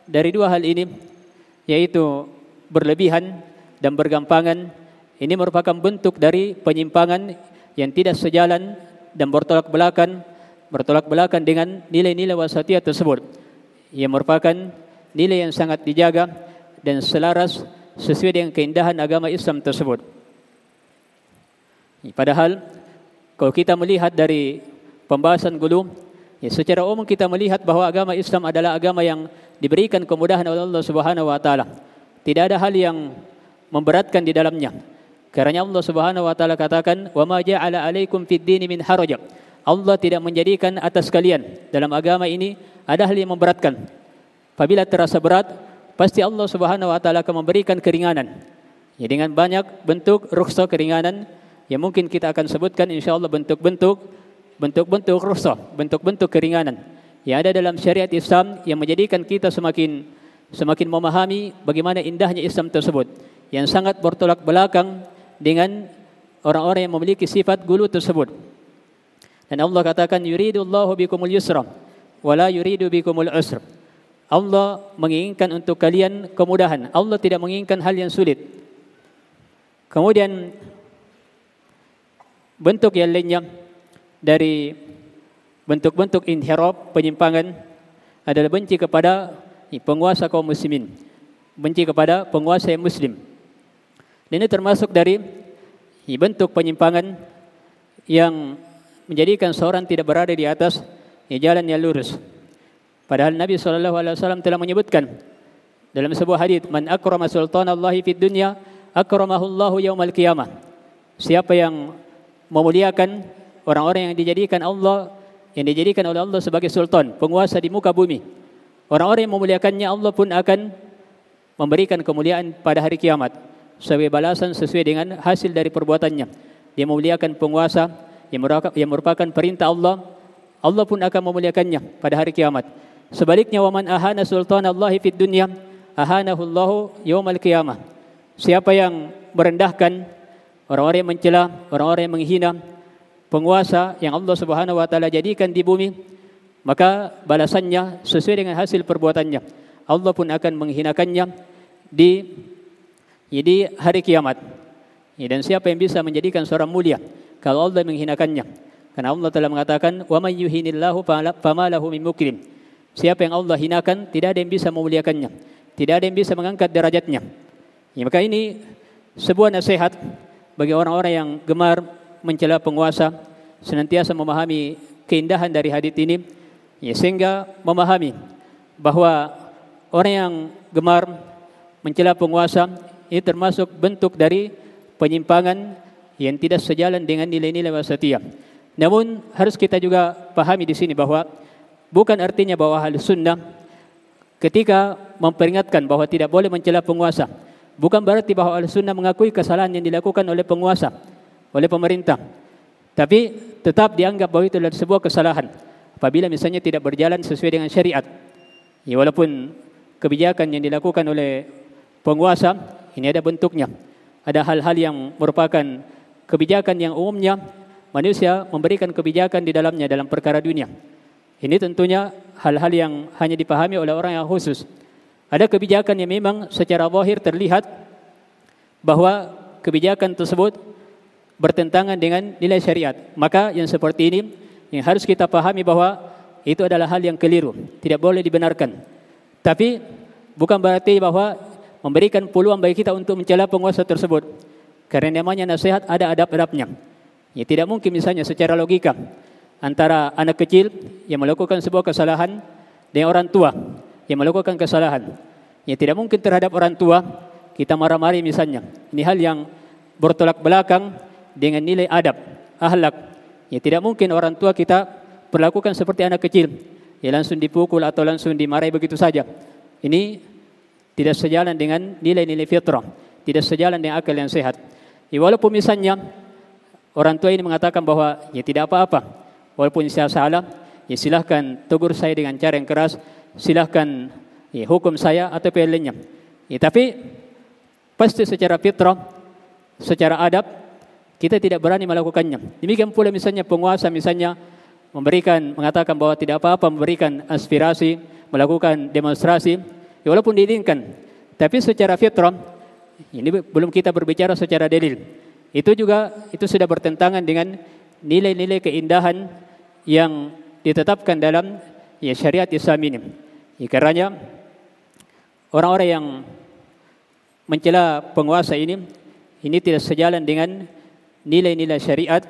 dari dua hal ini, yaitu berlebihan dan bergampangan, ini merupakan bentuk dari penyimpangan yang tidak sejalan dan bertolak belakang dengan nilai-nilai wasatiyah tersebut, yang merupakan nilai yang sangat dijaga dan selaras sesuai dengan keindahan agama Islam tersebut. Padahal kalau kita melihat dari pembahasan gulu, secara umum kita melihat bahwa agama Islam adalah agama yang diberikan kemudahan oleh Allah Subhanahu wa taala. Tidak ada hal yang memberatkan di dalamnya. Karena Allah Subhanahu wa taala katakan, "Wa ma ja'ala 'alaikum fid dini min haraj." Allah tidak menjadikan atas kalian dalam agama ini ada hal yang memberatkan. Apabila terasa berat, pasti Allah Subhanahu wa taala akan memberikan keringanan. Dengan banyak bentuk rukhsah keringanan yang mungkin kita akan sebutkan insyaallah bentuk-bentuk rukhsah, bentuk-bentuk keringanan yang ada dalam syariat Islam yang menjadikan kita semakin memahami bagaimana indahnya Islam tersebut, yang sangat bertolak belakang dengan orang-orang yang memiliki sifat gulu tersebut. Dan Allah katakan, "Yuridullahu bikumul yusra wa la yuridu bikumul usra." Allah menginginkan untuk kalian kemudahan. Allah tidak menginginkan hal yang sulit. Kemudian bentuk yang lainnya dari bentuk-bentuk inhiraf, penyimpangan, adalah benci kepada penguasa kaum muslimin, benci kepada penguasa yang muslim. Dan ini termasuk dari bentuk penyimpangan yang menjadikan seorang tidak berada di atas jalan yang lurus. Padahal Nabi SAW telah menyebutkan dalam sebuah hadis, "Man akrama sultanallahi fid dunya akramahullahu yaumal qiyamah." Siapa yang memuliakan orang-orang yang dijadikan oleh Allah sebagai sultan, penguasa di muka bumi, orang-orang yang memuliakannya, Allah pun akan memberikan kemuliaan pada hari kiamat sebagai balasan sesuai dengan hasil dari perbuatannya. Dia memuliakan penguasa yang merupakan perintah Allah, Allah pun akan memuliakannya pada hari kiamat. Sebaliknya, wa man ahana sultanallahi fid dunya ahanahullahu yaumal qiyamah. Siapa yang merendahkan, orang-orang yang mencela, orang-orang yang menghina penguasa yang Allah Subhanahu wa taala jadikan di bumi, maka balasannya sesuai dengan hasil perbuatannya. Allah pun akan menghinakannya di hari kiamat. Dan siapa yang bisa menjadikan seorang mulia kalau Allah menghinakannya? Karena Allah telah mengatakan, "Wa may yuhinillahu fama lahu min mukrim." Siapa yang Allah hinakan, tidak ada yang bisa memuliakannya, tidak ada yang bisa mengangkat derajatnya. Maka ini sebuah nasihat bagi orang-orang yang gemar mencela penguasa, senantiasa memahami keindahan dari hadits ini, sehingga memahami bahwa orang yang gemar mencela penguasa ini termasuk bentuk dari penyimpangan yang tidak sejalan dengan nilai-nilai wasatiyah. Namun harus kita juga pahami di sini bahwa bukan artinya bahwa Ahlus Sunnah ketika memperingatkan bahwa tidak boleh mencela penguasa, bukan berarti bahwa Ahlussunnah mengakui kesalahan yang dilakukan oleh penguasa, oleh pemerintah. Tapi tetap dianggap bahwa itu adalah sebuah kesalahan apabila misalnya tidak berjalan sesuai dengan syariat. Ya, walaupun kebijakan yang dilakukan oleh penguasa ini ada bentuknya. Ada hal-hal yang merupakan kebijakan yang umumnya manusia memberikan kebijakan di dalamnya dalam perkara dunia. Ini tentunya hal-hal yang hanya dipahami oleh orang yang khusus. Ada kebijakan yang memang secara zahir terlihat bahwa kebijakan tersebut bertentangan dengan nilai syariat. Maka yang seperti ini yang harus kita pahami bahwa itu adalah hal yang keliru, tidak boleh dibenarkan. Tapi bukan berarti bahwa memberikan peluang bagi kita untuk mencela penguasa tersebut. Karena namanya nasihat ada adab-adabnya. Ya, tidak mungkin misalnya secara logika antara anak kecil yang melakukan sebuah kesalahan dengan orang tua yang melakukan kesalahan. Ya, tidak mungkin terhadap orang tua kita marah-marah misalnya. Ini hal yang bertolak belakang dengan nilai adab, akhlak. Ya, tidak mungkin orang tua kita perlakukan seperti anak kecil. Ya, langsung dipukul atau langsung dimarahi begitu saja. Ini tidak sejalan dengan nilai-nilai fitrah, tidak sejalan dengan akal yang sehat. Ya, walaupun misalnya orang tua ini mengatakan bahwa ya tidak apa-apa, walaupun saya salah, ya silahkan tegur saya dengan cara yang keras, silahkan ya, hukum saya atau yang lainnya. Ya, tapi pasti secara fitrah, secara adab kita tidak berani melakukannya. Demikian pula misalnya penguasa misalnya mengatakan bahwa tidak apa-apa memberikan aspirasi, melakukan demonstrasi, ya walaupun diizinkan. Tapi secara fitrah, ini belum kita berbicara secara dalil. Itu sudah bertentangan dengan nilai-nilai keindahan yang ditetapkan dalam ya syariat Islam ini. Ya, karenanya orang-orang yang mencela penguasa ini tidak sejalan dengan nilai-nilai syariat.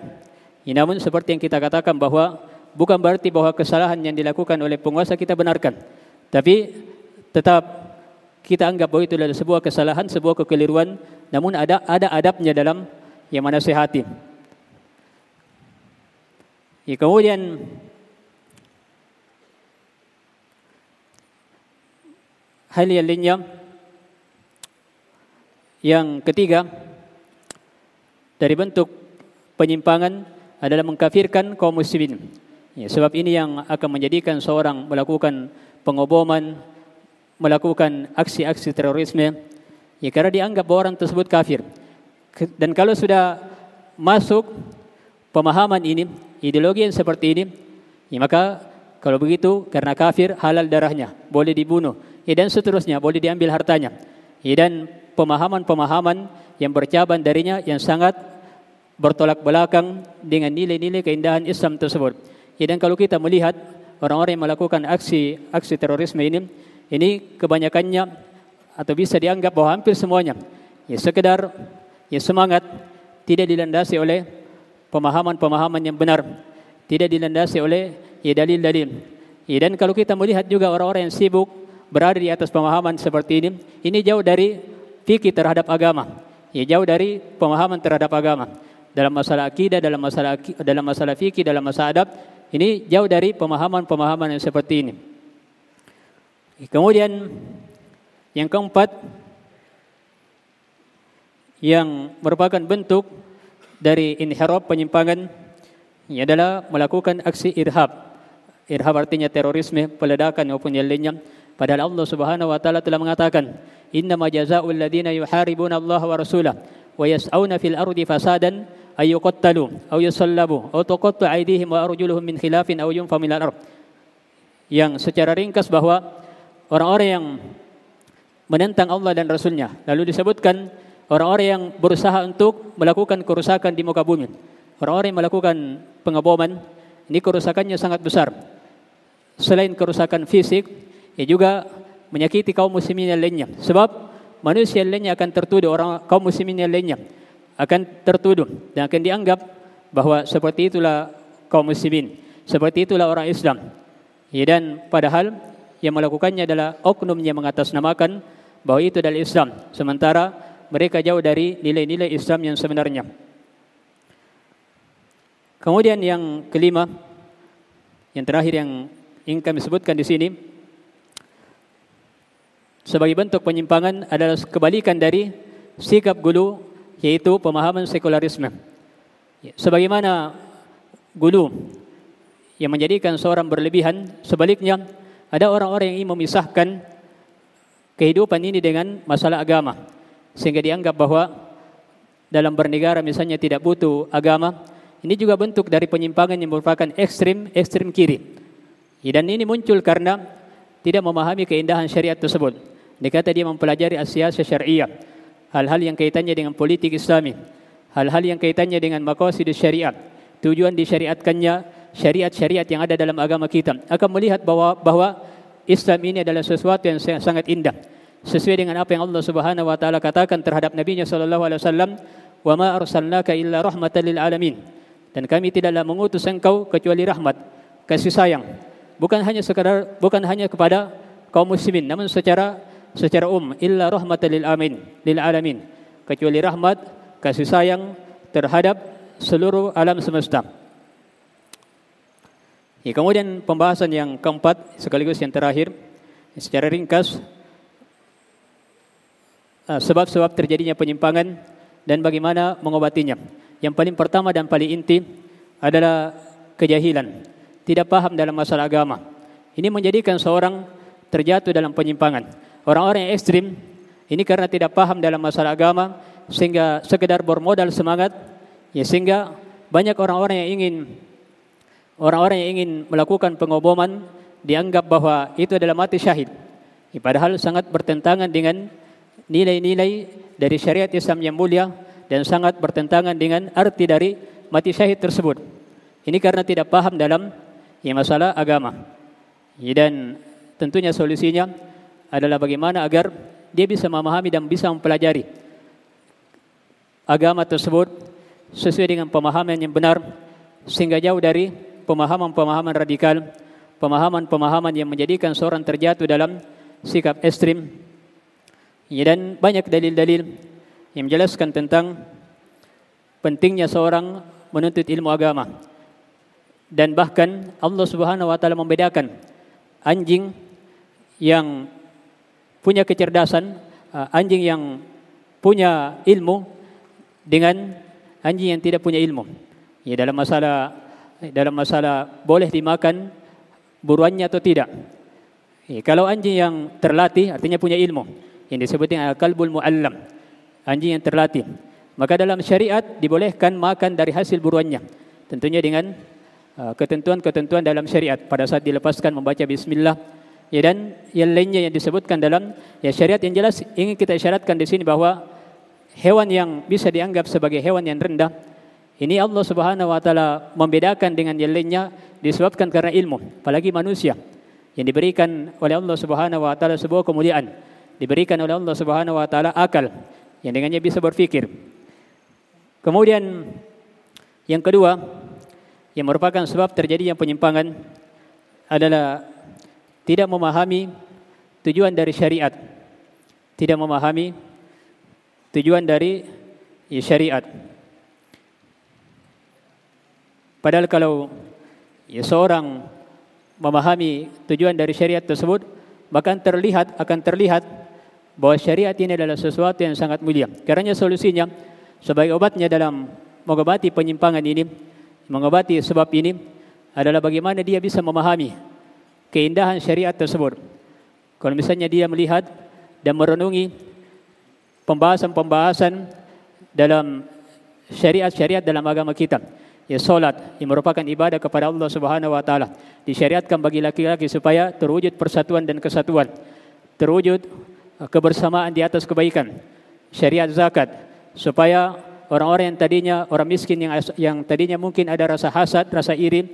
Ya, namun seperti yang kita katakan bahwa bukan berarti bahwa kesalahan yang dilakukan oleh penguasa kita benarkan. Tapi tetap kita anggap bahwa itu adalah sebuah kesalahan, sebuah kekeliruan, namun ada adabnya dalam yang menasihati. Ya, kemudian hal yang lainnya yang ketiga dari bentuk penyimpangan adalah mengkafirkan kaum muslimin. Ya, sebab ini yang akan menjadikan seorang melakukan pengoboman, melakukan aksi-aksi terorisme, ya karena dianggap bahwa orang tersebut kafir. Dan kalau sudah masuk pemahaman ini, ideologi yang seperti ini, ya maka kalau begitu karena kafir halal darahnya, boleh dibunuh, ya dan seterusnya, boleh diambil hartanya. Ya, dan pemahaman-pemahaman yang bercabang darinya yang sangat bertolak belakang dengan nilai-nilai keindahan Islam tersebut. Ya, dan kalau kita melihat orang-orang yang melakukan aksi terorisme ini kebanyakannya atau bisa dianggap bahwa hampir semuanya ya sekedar ya semangat, tidak dilandasi oleh pemahaman-pemahaman yang benar, tidak dilandasi oleh ya dalil-dalil. Ya, dan kalau kita melihat juga orang-orang yang sibuk berada di atas pemahaman seperti ini jauh dari fikih terhadap agama. Ya, jauh dari pemahaman terhadap agama. Dalam masalah akidah, dalam masalah fikih, dalam masalah adab, ini jauh dari pemahaman-pemahaman yang seperti ini. Kemudian yang keempat yang merupakan bentuk dari inhiraf penyimpangan ini adalah melakukan aksi irhab. Irhab artinya terorisme, peledakan maupun yang lainnya. Padahal Allah Subhanahu wa taala telah mengatakan, "Innama jazaa'ul ladzina yuharibuna Allah wa rasulahu wa yas'auna fil ardi fasadan ay yuqattalu aw yusallabu aw tuqatta aydihim wa arjuluhum min khilafin aw yunfa minal ardh." Yang secara ringkas bahwa orang-orang yang menentang Allah dan Rasulnya, lalu disebutkan orang-orang yang berusaha untuk melakukan kerusakan di muka bumi, orang-orang yang melakukan pengeboman, ini kerusakannya sangat besar. Selain kerusakan fisik, ia juga menyakiti kaum muslimin yang lainnya. Sebab manusia yang lainnya akan tertuduh, kaum muslimin yang lainnya akan tertuduh dan akan dianggap bahwa seperti itulah kaum muslimin, seperti itulah orang Islam. Ya, dan padahal yang melakukannya adalah oknum yang mengatasnamakan bahwa itu adalah Islam, sementara mereka jauh dari nilai-nilai Islam yang sebenarnya. Kemudian yang kelima, yang terakhir yang ingin kami sebutkan di sini sebagai bentuk penyimpangan adalah kebalikan dari sikap gulu, yaitu pemahaman sekularisme. Sebagaimana gulu yang menjadikan seorang berlebihan, sebaliknya ada orang-orang yang ingin memisahkan kehidupan ini dengan masalah agama, sehingga dianggap bahwa dalam bernegara misalnya tidak butuh agama. Ini juga bentuk dari penyimpangan yang merupakan ekstrim kiri. Dan ini muncul karena tidak memahami keindahan syariat tersebut. Dikata dia mempelajari as-siyasah syariah, hal-hal yang kaitannya dengan politik Islami, hal-hal yang kaitannya dengan maqasid syariat, tujuan disyariatkannya syariat-syariat yang ada dalam agama kita, akan melihat bahwa Islam ini adalah sesuatu yang sangat indah, sesuai dengan apa yang Allah Subhanahu wa taala katakan terhadap Nabi-Nya sallallahu alaihi wasallam, "Wa ma arsalnaka illa rahmatan lil alamin." Dan kami tidaklah mengutus engkau kecuali rahmat, kasih sayang, bukan hanya kepada kaum muslimin, namun secara illa rahmatan lil alamin, kecuali rahmat, kasih sayang terhadap seluruh alam semesta. Kemudian pembahasan yang keempat sekaligus yang terakhir, secara ringkas, sebab-sebab terjadinya penyimpangan dan bagaimana mengobatinya. Yang paling pertama dan paling inti adalah kejahilan, tidak paham dalam masalah agama. Ini menjadikan seorang terjatuh dalam penyimpangan. Orang-orang yang ekstrim ini karena tidak paham dalam masalah agama, sehingga sekedar bermodal semangat, sehingga banyak orang-orang yang ingin melakukan pengoboman dianggap bahwa itu adalah mati syahid. Padahal sangat bertentangan dengan nilai-nilai dari syariat Islam yang mulia dan sangat bertentangan dengan arti dari mati syahid tersebut. Ini karena tidak paham dalam masalah agama. Dan tentunya solusinya adalah bagaimana agar dia bisa memahami dan bisa mempelajari agama tersebut sesuai dengan pemahaman yang benar, sehingga jauh dari pemahaman-pemahaman radikal, pemahaman-pemahaman yang menjadikan seorang terjatuh dalam sikap ekstrim. Dan banyak dalil-dalil yang menjelaskan tentang pentingnya seorang menuntut ilmu agama. Dan bahkan Allah Subhanahu wa taala membedakan anjing yang punya kecerdasan, anjing yang punya ilmu dengan anjing yang tidak punya ilmu. Dalam masalah boleh dimakan buruannya atau tidak. Kalau anjing yang terlatih artinya punya ilmu, yang disebut dengan al-qalbul mu'allam, anjing yang terlatih, maka dalam syariat dibolehkan makan dari hasil buruannya, tentunya dengan ketentuan-ketentuan dalam syariat pada saat dilepaskan membaca bismillah. Dan yang lainnya yang disebutkan dalam syariat. Yang jelas ingin kita isyaratkan di sini bahwa hewan yang bisa dianggap sebagai hewan yang rendah ini Allah Subhanahu wa taala membedakan dengan yang lainnya disebabkan karena ilmu. Apalagi manusia yang diberikan oleh Allah Subhanahu wa taala sebuah kemuliaan, diberikan oleh Allah Subhanahu wa taala akal yang dengannya bisa berpikir. Kemudian yang kedua yang merupakan sebab terjadinya penyimpangan adalah tidak memahami tujuan dari syariat. Tidak memahami tujuan dari syariat. Padahal kalau seorang memahami tujuan dari syariat tersebut, bahkan akan terlihat bahwa syariat ini adalah sesuatu yang sangat mulia. Karena solusinya sebagai obatnya dalam mengobati penyimpangan ini, mengobati sebab ini adalah bagaimana dia bisa memahami keindahan syariat tersebut. Kalau misalnya dia melihat dan merenungi pembahasan-pembahasan dalam syariat-syariat dalam agama kita, salat yang merupakan ibadah kepada Allah Subhanahu wa taala disyariatkan bagi laki-laki supaya terwujud persatuan dan kesatuan, terwujud kebersamaan di atas kebaikan. Syariat zakat supaya orang-orang yang tadinya orang miskin yang tadinya mungkin ada rasa hasad, rasa iri,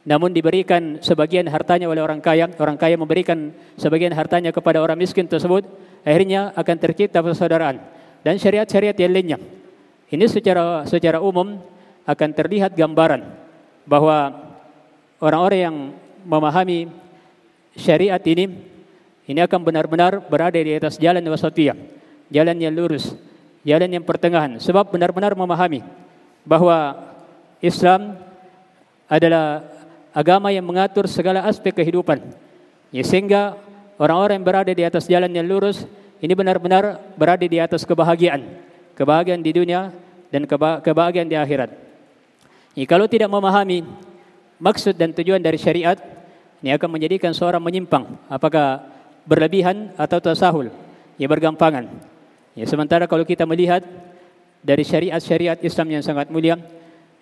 namun diberikan sebagian hartanya oleh orang kaya memberikan sebagian hartanya kepada orang miskin tersebut, akhirnya akan tercipta persaudaraan. Dan syariat-syariat yang lainnya. Ini secara umum akan terlihat gambaran bahwa orang-orang yang memahami syariat ini akan benar-benar berada di atas jalan wasatiyah, jalan yang lurus, jalan yang pertengahan. Sebab benar-benar memahami bahwa Islam adalah agama yang mengatur segala aspek kehidupan, sehingga orang-orang yang berada di atas jalan yang lurus ini benar-benar berada di atas kebahagiaan di dunia dan kebahagiaan di akhirat. Kalau tidak memahami maksud dan tujuan dari syariat, ini akan menjadikan seorang menyimpang, apakah berlebihan atau tasahul, bergampangan. Sementara kalau kita melihat dari syariat-syariat Islam yang sangat mulia,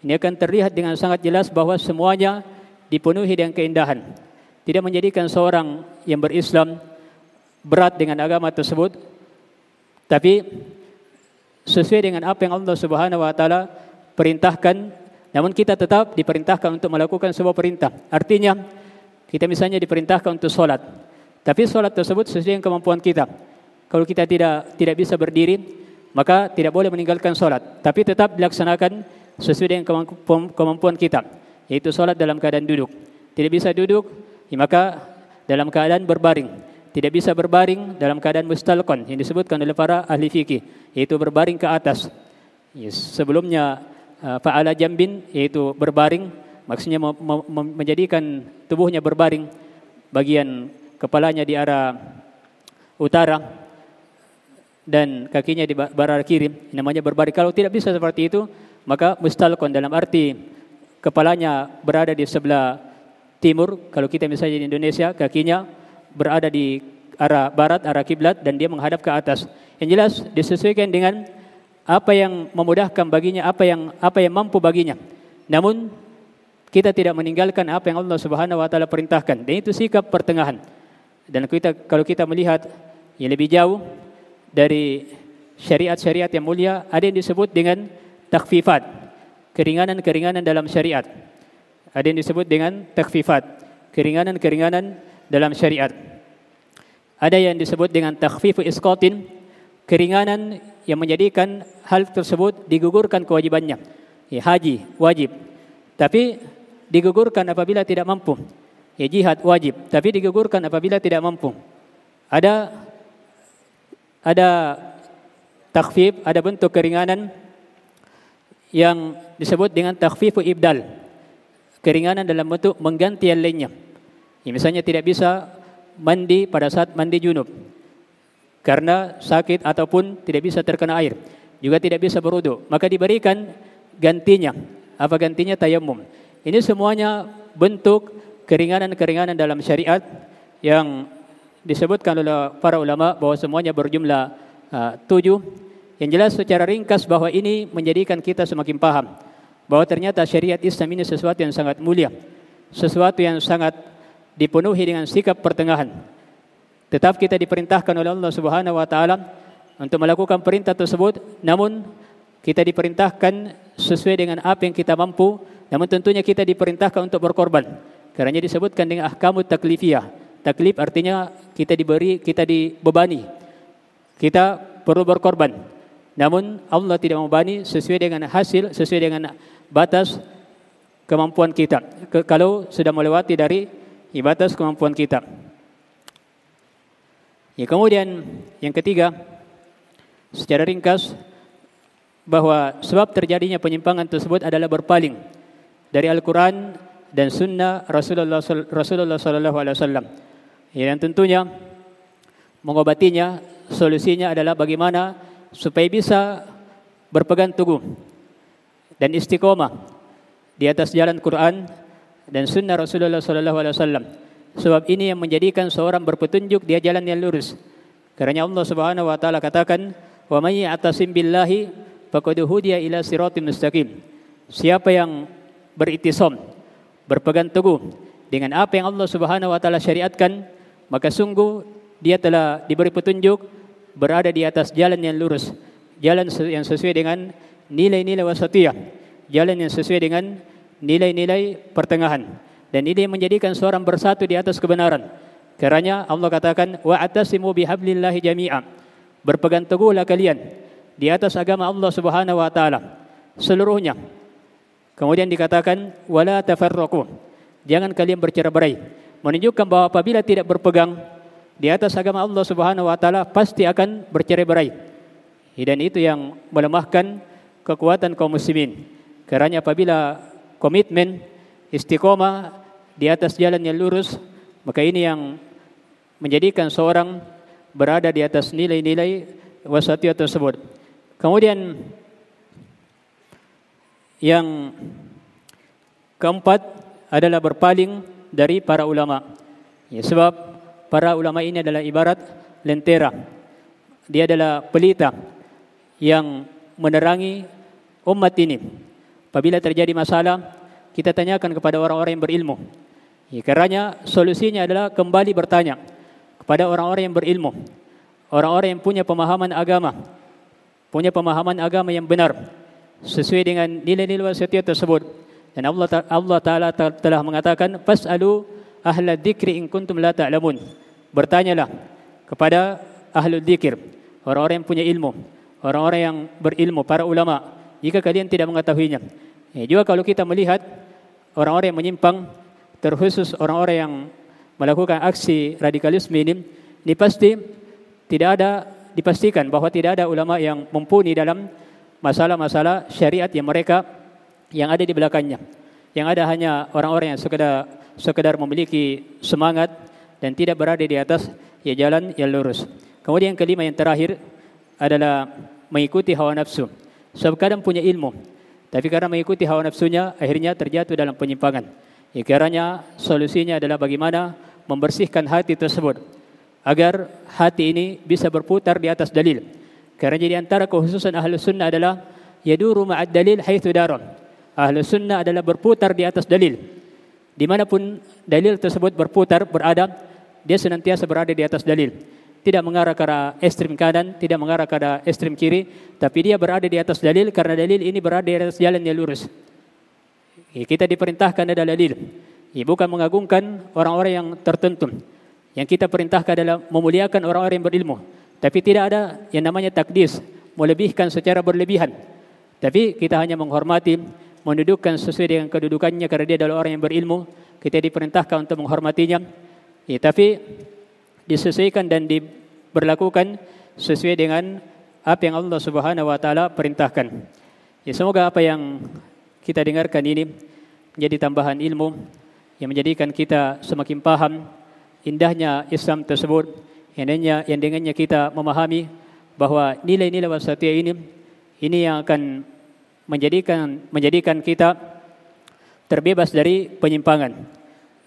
ini akan terlihat dengan sangat jelas bahwa semuanya dipenuhi dengan keindahan. Tidak menjadikan seorang yang berislam berat dengan agama tersebut, tapi sesuai dengan apa yang Allah Subhanahu wa taala perintahkan, namun kita tetap diperintahkan untuk melakukan sebuah perintah. Artinya, kita misalnya diperintahkan untuk sholat, tapi sholat tersebut sesuai dengan kemampuan kita. Kalau kita tidak bisa berdiri, maka tidak boleh meninggalkan sholat, tapi tetap dilaksanakan sesuai dengan kemampuan kita, yaitu sholat dalam keadaan duduk. Tidak bisa duduk, maka dalam keadaan berbaring. Tidak bisa berbaring dalam keadaan mustalqan yang disebutkan oleh para ahli fikih, yaitu berbaring ke atas. Sebelumnya fa'ala jambin, yaitu berbaring, maksudnya menjadikan tubuhnya berbaring, bagian kepalanya di arah utara dan kakinya di arah kiri, namanya berbaring. Kalau tidak bisa seperti itu, maka mustalqan dalam arti kepalanya berada di sebelah timur. Kalau kita misalnya di Indonesia, kakinya berada di arah barat, arah kiblat, dan dia menghadap ke atas. Yang jelas disesuaikan dengan apa yang memudahkan baginya, apa yang mampu baginya. Namun kita tidak meninggalkan apa yang Allah Subhanahu wa taala perintahkan. Dan itu sikap pertengahan. Dan kalau kita melihat yang lebih jauh dari syariat-syariat yang mulia, ada yang disebut dengan takhfifat, keringanan-keringanan dalam syariat. Ada yang disebut dengan takhfifat, keringanan-keringanan dalam syariat. Ada yang disebut dengan takhfifu isqatin, keringanan yang menjadikan hal tersebut digugurkan kewajibannya. Haji wajib, tapi digugurkan apabila tidak mampu. Jihad wajib, tapi digugurkan apabila tidak mampu. Ada takhfif, ada bentuk keringanan yang disebut dengan takhfifu ibdal, keringanan dalam bentuk mengganti yang lainnya. Misalnya tidak bisa mandi pada saat mandi junub karena sakit ataupun tidak bisa terkena air, juga tidak bisa berwudu, maka diberikan gantinya. Apa gantinya? Tayammum. Ini semuanya bentuk keringanan-keringanan dalam syariat yang disebutkan oleh para ulama bahwa semuanya berjumlah 7. Yang jelas secara ringkas bahwa ini menjadikan kita semakin paham bahwa ternyata syariat Islam ini sesuatu yang sangat mulia, sesuatu yang sangat dipenuhi dengan sikap pertengahan. Tetap kita diperintahkan oleh Allah Subhanahu wa taala untuk melakukan perintah tersebut, namun kita diperintahkan sesuai dengan apa yang kita mampu, namun tentunya kita diperintahkan untuk berkorban. Karena disebutkan dengan ahkamut taklifiyah. Taklif artinya kita dibebani, kita perlu berkorban. Namun Allah tidak membebani sesuai dengan hasil, sesuai dengan batas kemampuan kita. Kalau sudah melewati dari batas kemampuan kita. Kemudian yang ketiga, secara ringkas, bahwa sebab terjadinya penyimpangan tersebut adalah berpaling dari Al-Quran dan Sunnah Rasulullah Sallallahu Alaihi Wasallam. Yang tentunya mengobatinya, solusinya adalah bagaimana supaya bisa berpegang teguh dan istiqomah di atas jalan Quran dan Sunnah Rasulullah Sallallahu Alaihi Wasallam. Sebab ini yang menjadikan seorang berpetunjuk dia jalan yang lurus. Karena Allah Subhanahu Wa Taala katakan, wa may ya'tasim billahi faqad hudiya ila siratim mustaqim. Siapa yang beritisam, berpegang teguh dengan apa yang Allah Subhanahu Wa Taala syariatkan, maka sungguh dia telah diberi petunjuk, berada di atas jalan yang lurus, jalan yang sesuai dengan nilai-nilai wasatiyah, jalan yang sesuai dengan nilai-nilai pertengahan. Dan ini menjadikan seorang bersatu di atas kebenaran. Karena Allah katakan, wa'tasimu bihablillahi jami'a. Berpegang teguhlah kalian di atas agama Allah Subhanahu wa taala seluruhnya. Kemudian dikatakan, wala tafarraqu. Jangan kalian bercerai-berai. Menunjukkan bahwa apabila tidak berpegang di atas agama Allah Subhanahu wa taala pasti akan bercerai-berai. Dan itu yang melemahkan kekuatan kaum muslimin. Karena apabila komitmen istiqomah di atas jalan yang lurus, maka ini yang menjadikan seorang berada di atas nilai-nilai wasatiyah tersebut. Kemudian yang keempat adalah berpaling dari para ulama. Ya, sebab para ulama ini adalah ibarat lentera. Dia adalah pelita yang menerangi umat ini. Apabila terjadi masalah, kita tanyakan kepada orang-orang yang berilmu. Ya, karenanya solusinya adalah kembali bertanya kepada orang-orang yang berilmu, orang-orang yang punya pemahaman agama yang benar sesuai dengan nilai-nilai wasatiyah tersebut. Dan Allah Ta'ala telah mengatakan, Fas'alu ahla dzikri in kuntum la ta'lamun. Bertanyalah kepada ahlu dzikir, orang-orang yang punya ilmu, orang-orang yang berilmu, para ulama, jika kalian tidak mengetahuinya. Ya, juga kalau kita melihat orang-orang yang menyimpang, terkhusus orang-orang yang melakukan aksi radikalisme ini pasti tidak ada, dipastikan bahwa tidak ada ulama yang mumpuni dalam masalah-masalah syariat yang ada di belakangnya. Yang ada hanya orang-orang yang sekedar memiliki semangat dan tidak berada di atas jalan yang lurus. Kemudian yang kelima, yang terakhir adalah mengikuti hawa nafsu. Sebab kadang punya ilmu, tapi karena mengikuti hawa nafsunya akhirnya terjatuh dalam penyimpangan. Karena solusinya adalah bagaimana membersihkan hati tersebut agar hati ini bisa berputar di atas dalil. Karena di antara kekhususan Ahlus Sunnah adalah yaduru ma'ad dalil haitsu dara. Ahlus Sunnah adalah berputar di atas dalil. Dimanapun dalil tersebut berada, dia senantiasa berada di atas dalil. Tidak mengarah ke arah ekstrem kanan, tidak mengarah ke arah ekstrem kiri, tapi dia berada di atas dalil karena dalil ini berada di atas jalan yang lurus. Kita diperintahkan adalah dalil, bukan mengagungkan orang-orang yang tertentu. Yang kita perintahkan adalah memuliakan orang-orang yang berilmu. Tapi tidak ada yang namanya takdis, melebihkan secara berlebihan. Tapi kita hanya menghormati, mendudukkan sesuai dengan kedudukannya karena dia adalah orang yang berilmu. Kita diperintahkan untuk menghormatinya. Tapi disesuaikan dan diberlakukan sesuai dengan apa yang Allah Subhanahu wa taala perintahkan. Semoga apa yang kita dengarkan ini menjadi tambahan ilmu yang menjadikan kita semakin paham indahnya Islam tersebut, yang dengannya kita memahami bahwa nilai-nilai wasatiyah ini yang akan menjadikan kita terbebas dari penyimpangan.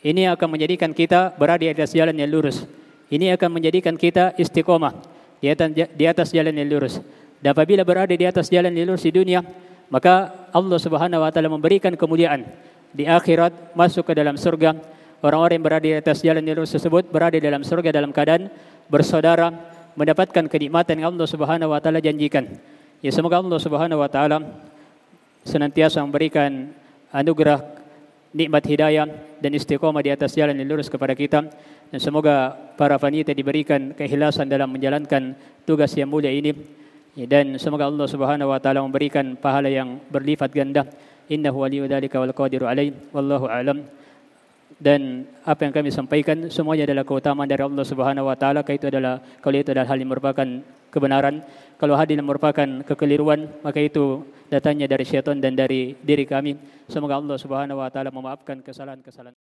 Ini akan menjadikan kita berada di atas jalan yang lurus. Ini akan menjadikan kita istiqomah di atas jalan yang lurus. Dan apabila berada di atas jalan yang lurus di dunia, maka Allah Subhanahu wa taala memberikan kemuliaan di akhirat, masuk ke dalam surga. Orang-orang yang berada di atas jalan yang lurus tersebut berada dalam surga dalam keadaan bersaudara, mendapatkan kenikmatan yang Allah Subhanahu wa taala janjikan. Semoga Allah Subhanahu wa taala senantiasa memberikan anugerah nikmat hidayah dan istiqomah di atas jalan yang lurus kepada kita. Dan semoga para panitia diberikan keikhlasan dalam menjalankan tugas yang mulia ini. Dan semoga Allah Subhanahu wa taala memberikan pahala yang berlipat ganda. Innahu waliyyu dzalika wal qadiru alaihi. Wallahu a'lam. Dan apa yang kami sampaikan semuanya adalah keutamaan dari Allah Subhanahu wa taala. Kalau itu adalah hal yang merupakan kebenaran. Kalau hal yang merupakan kekeliruan, maka itu datangnya dari syaitan dan dari diri kami. Semoga Allah Subhanahu wa taala memaafkan kesalahan-kesalahan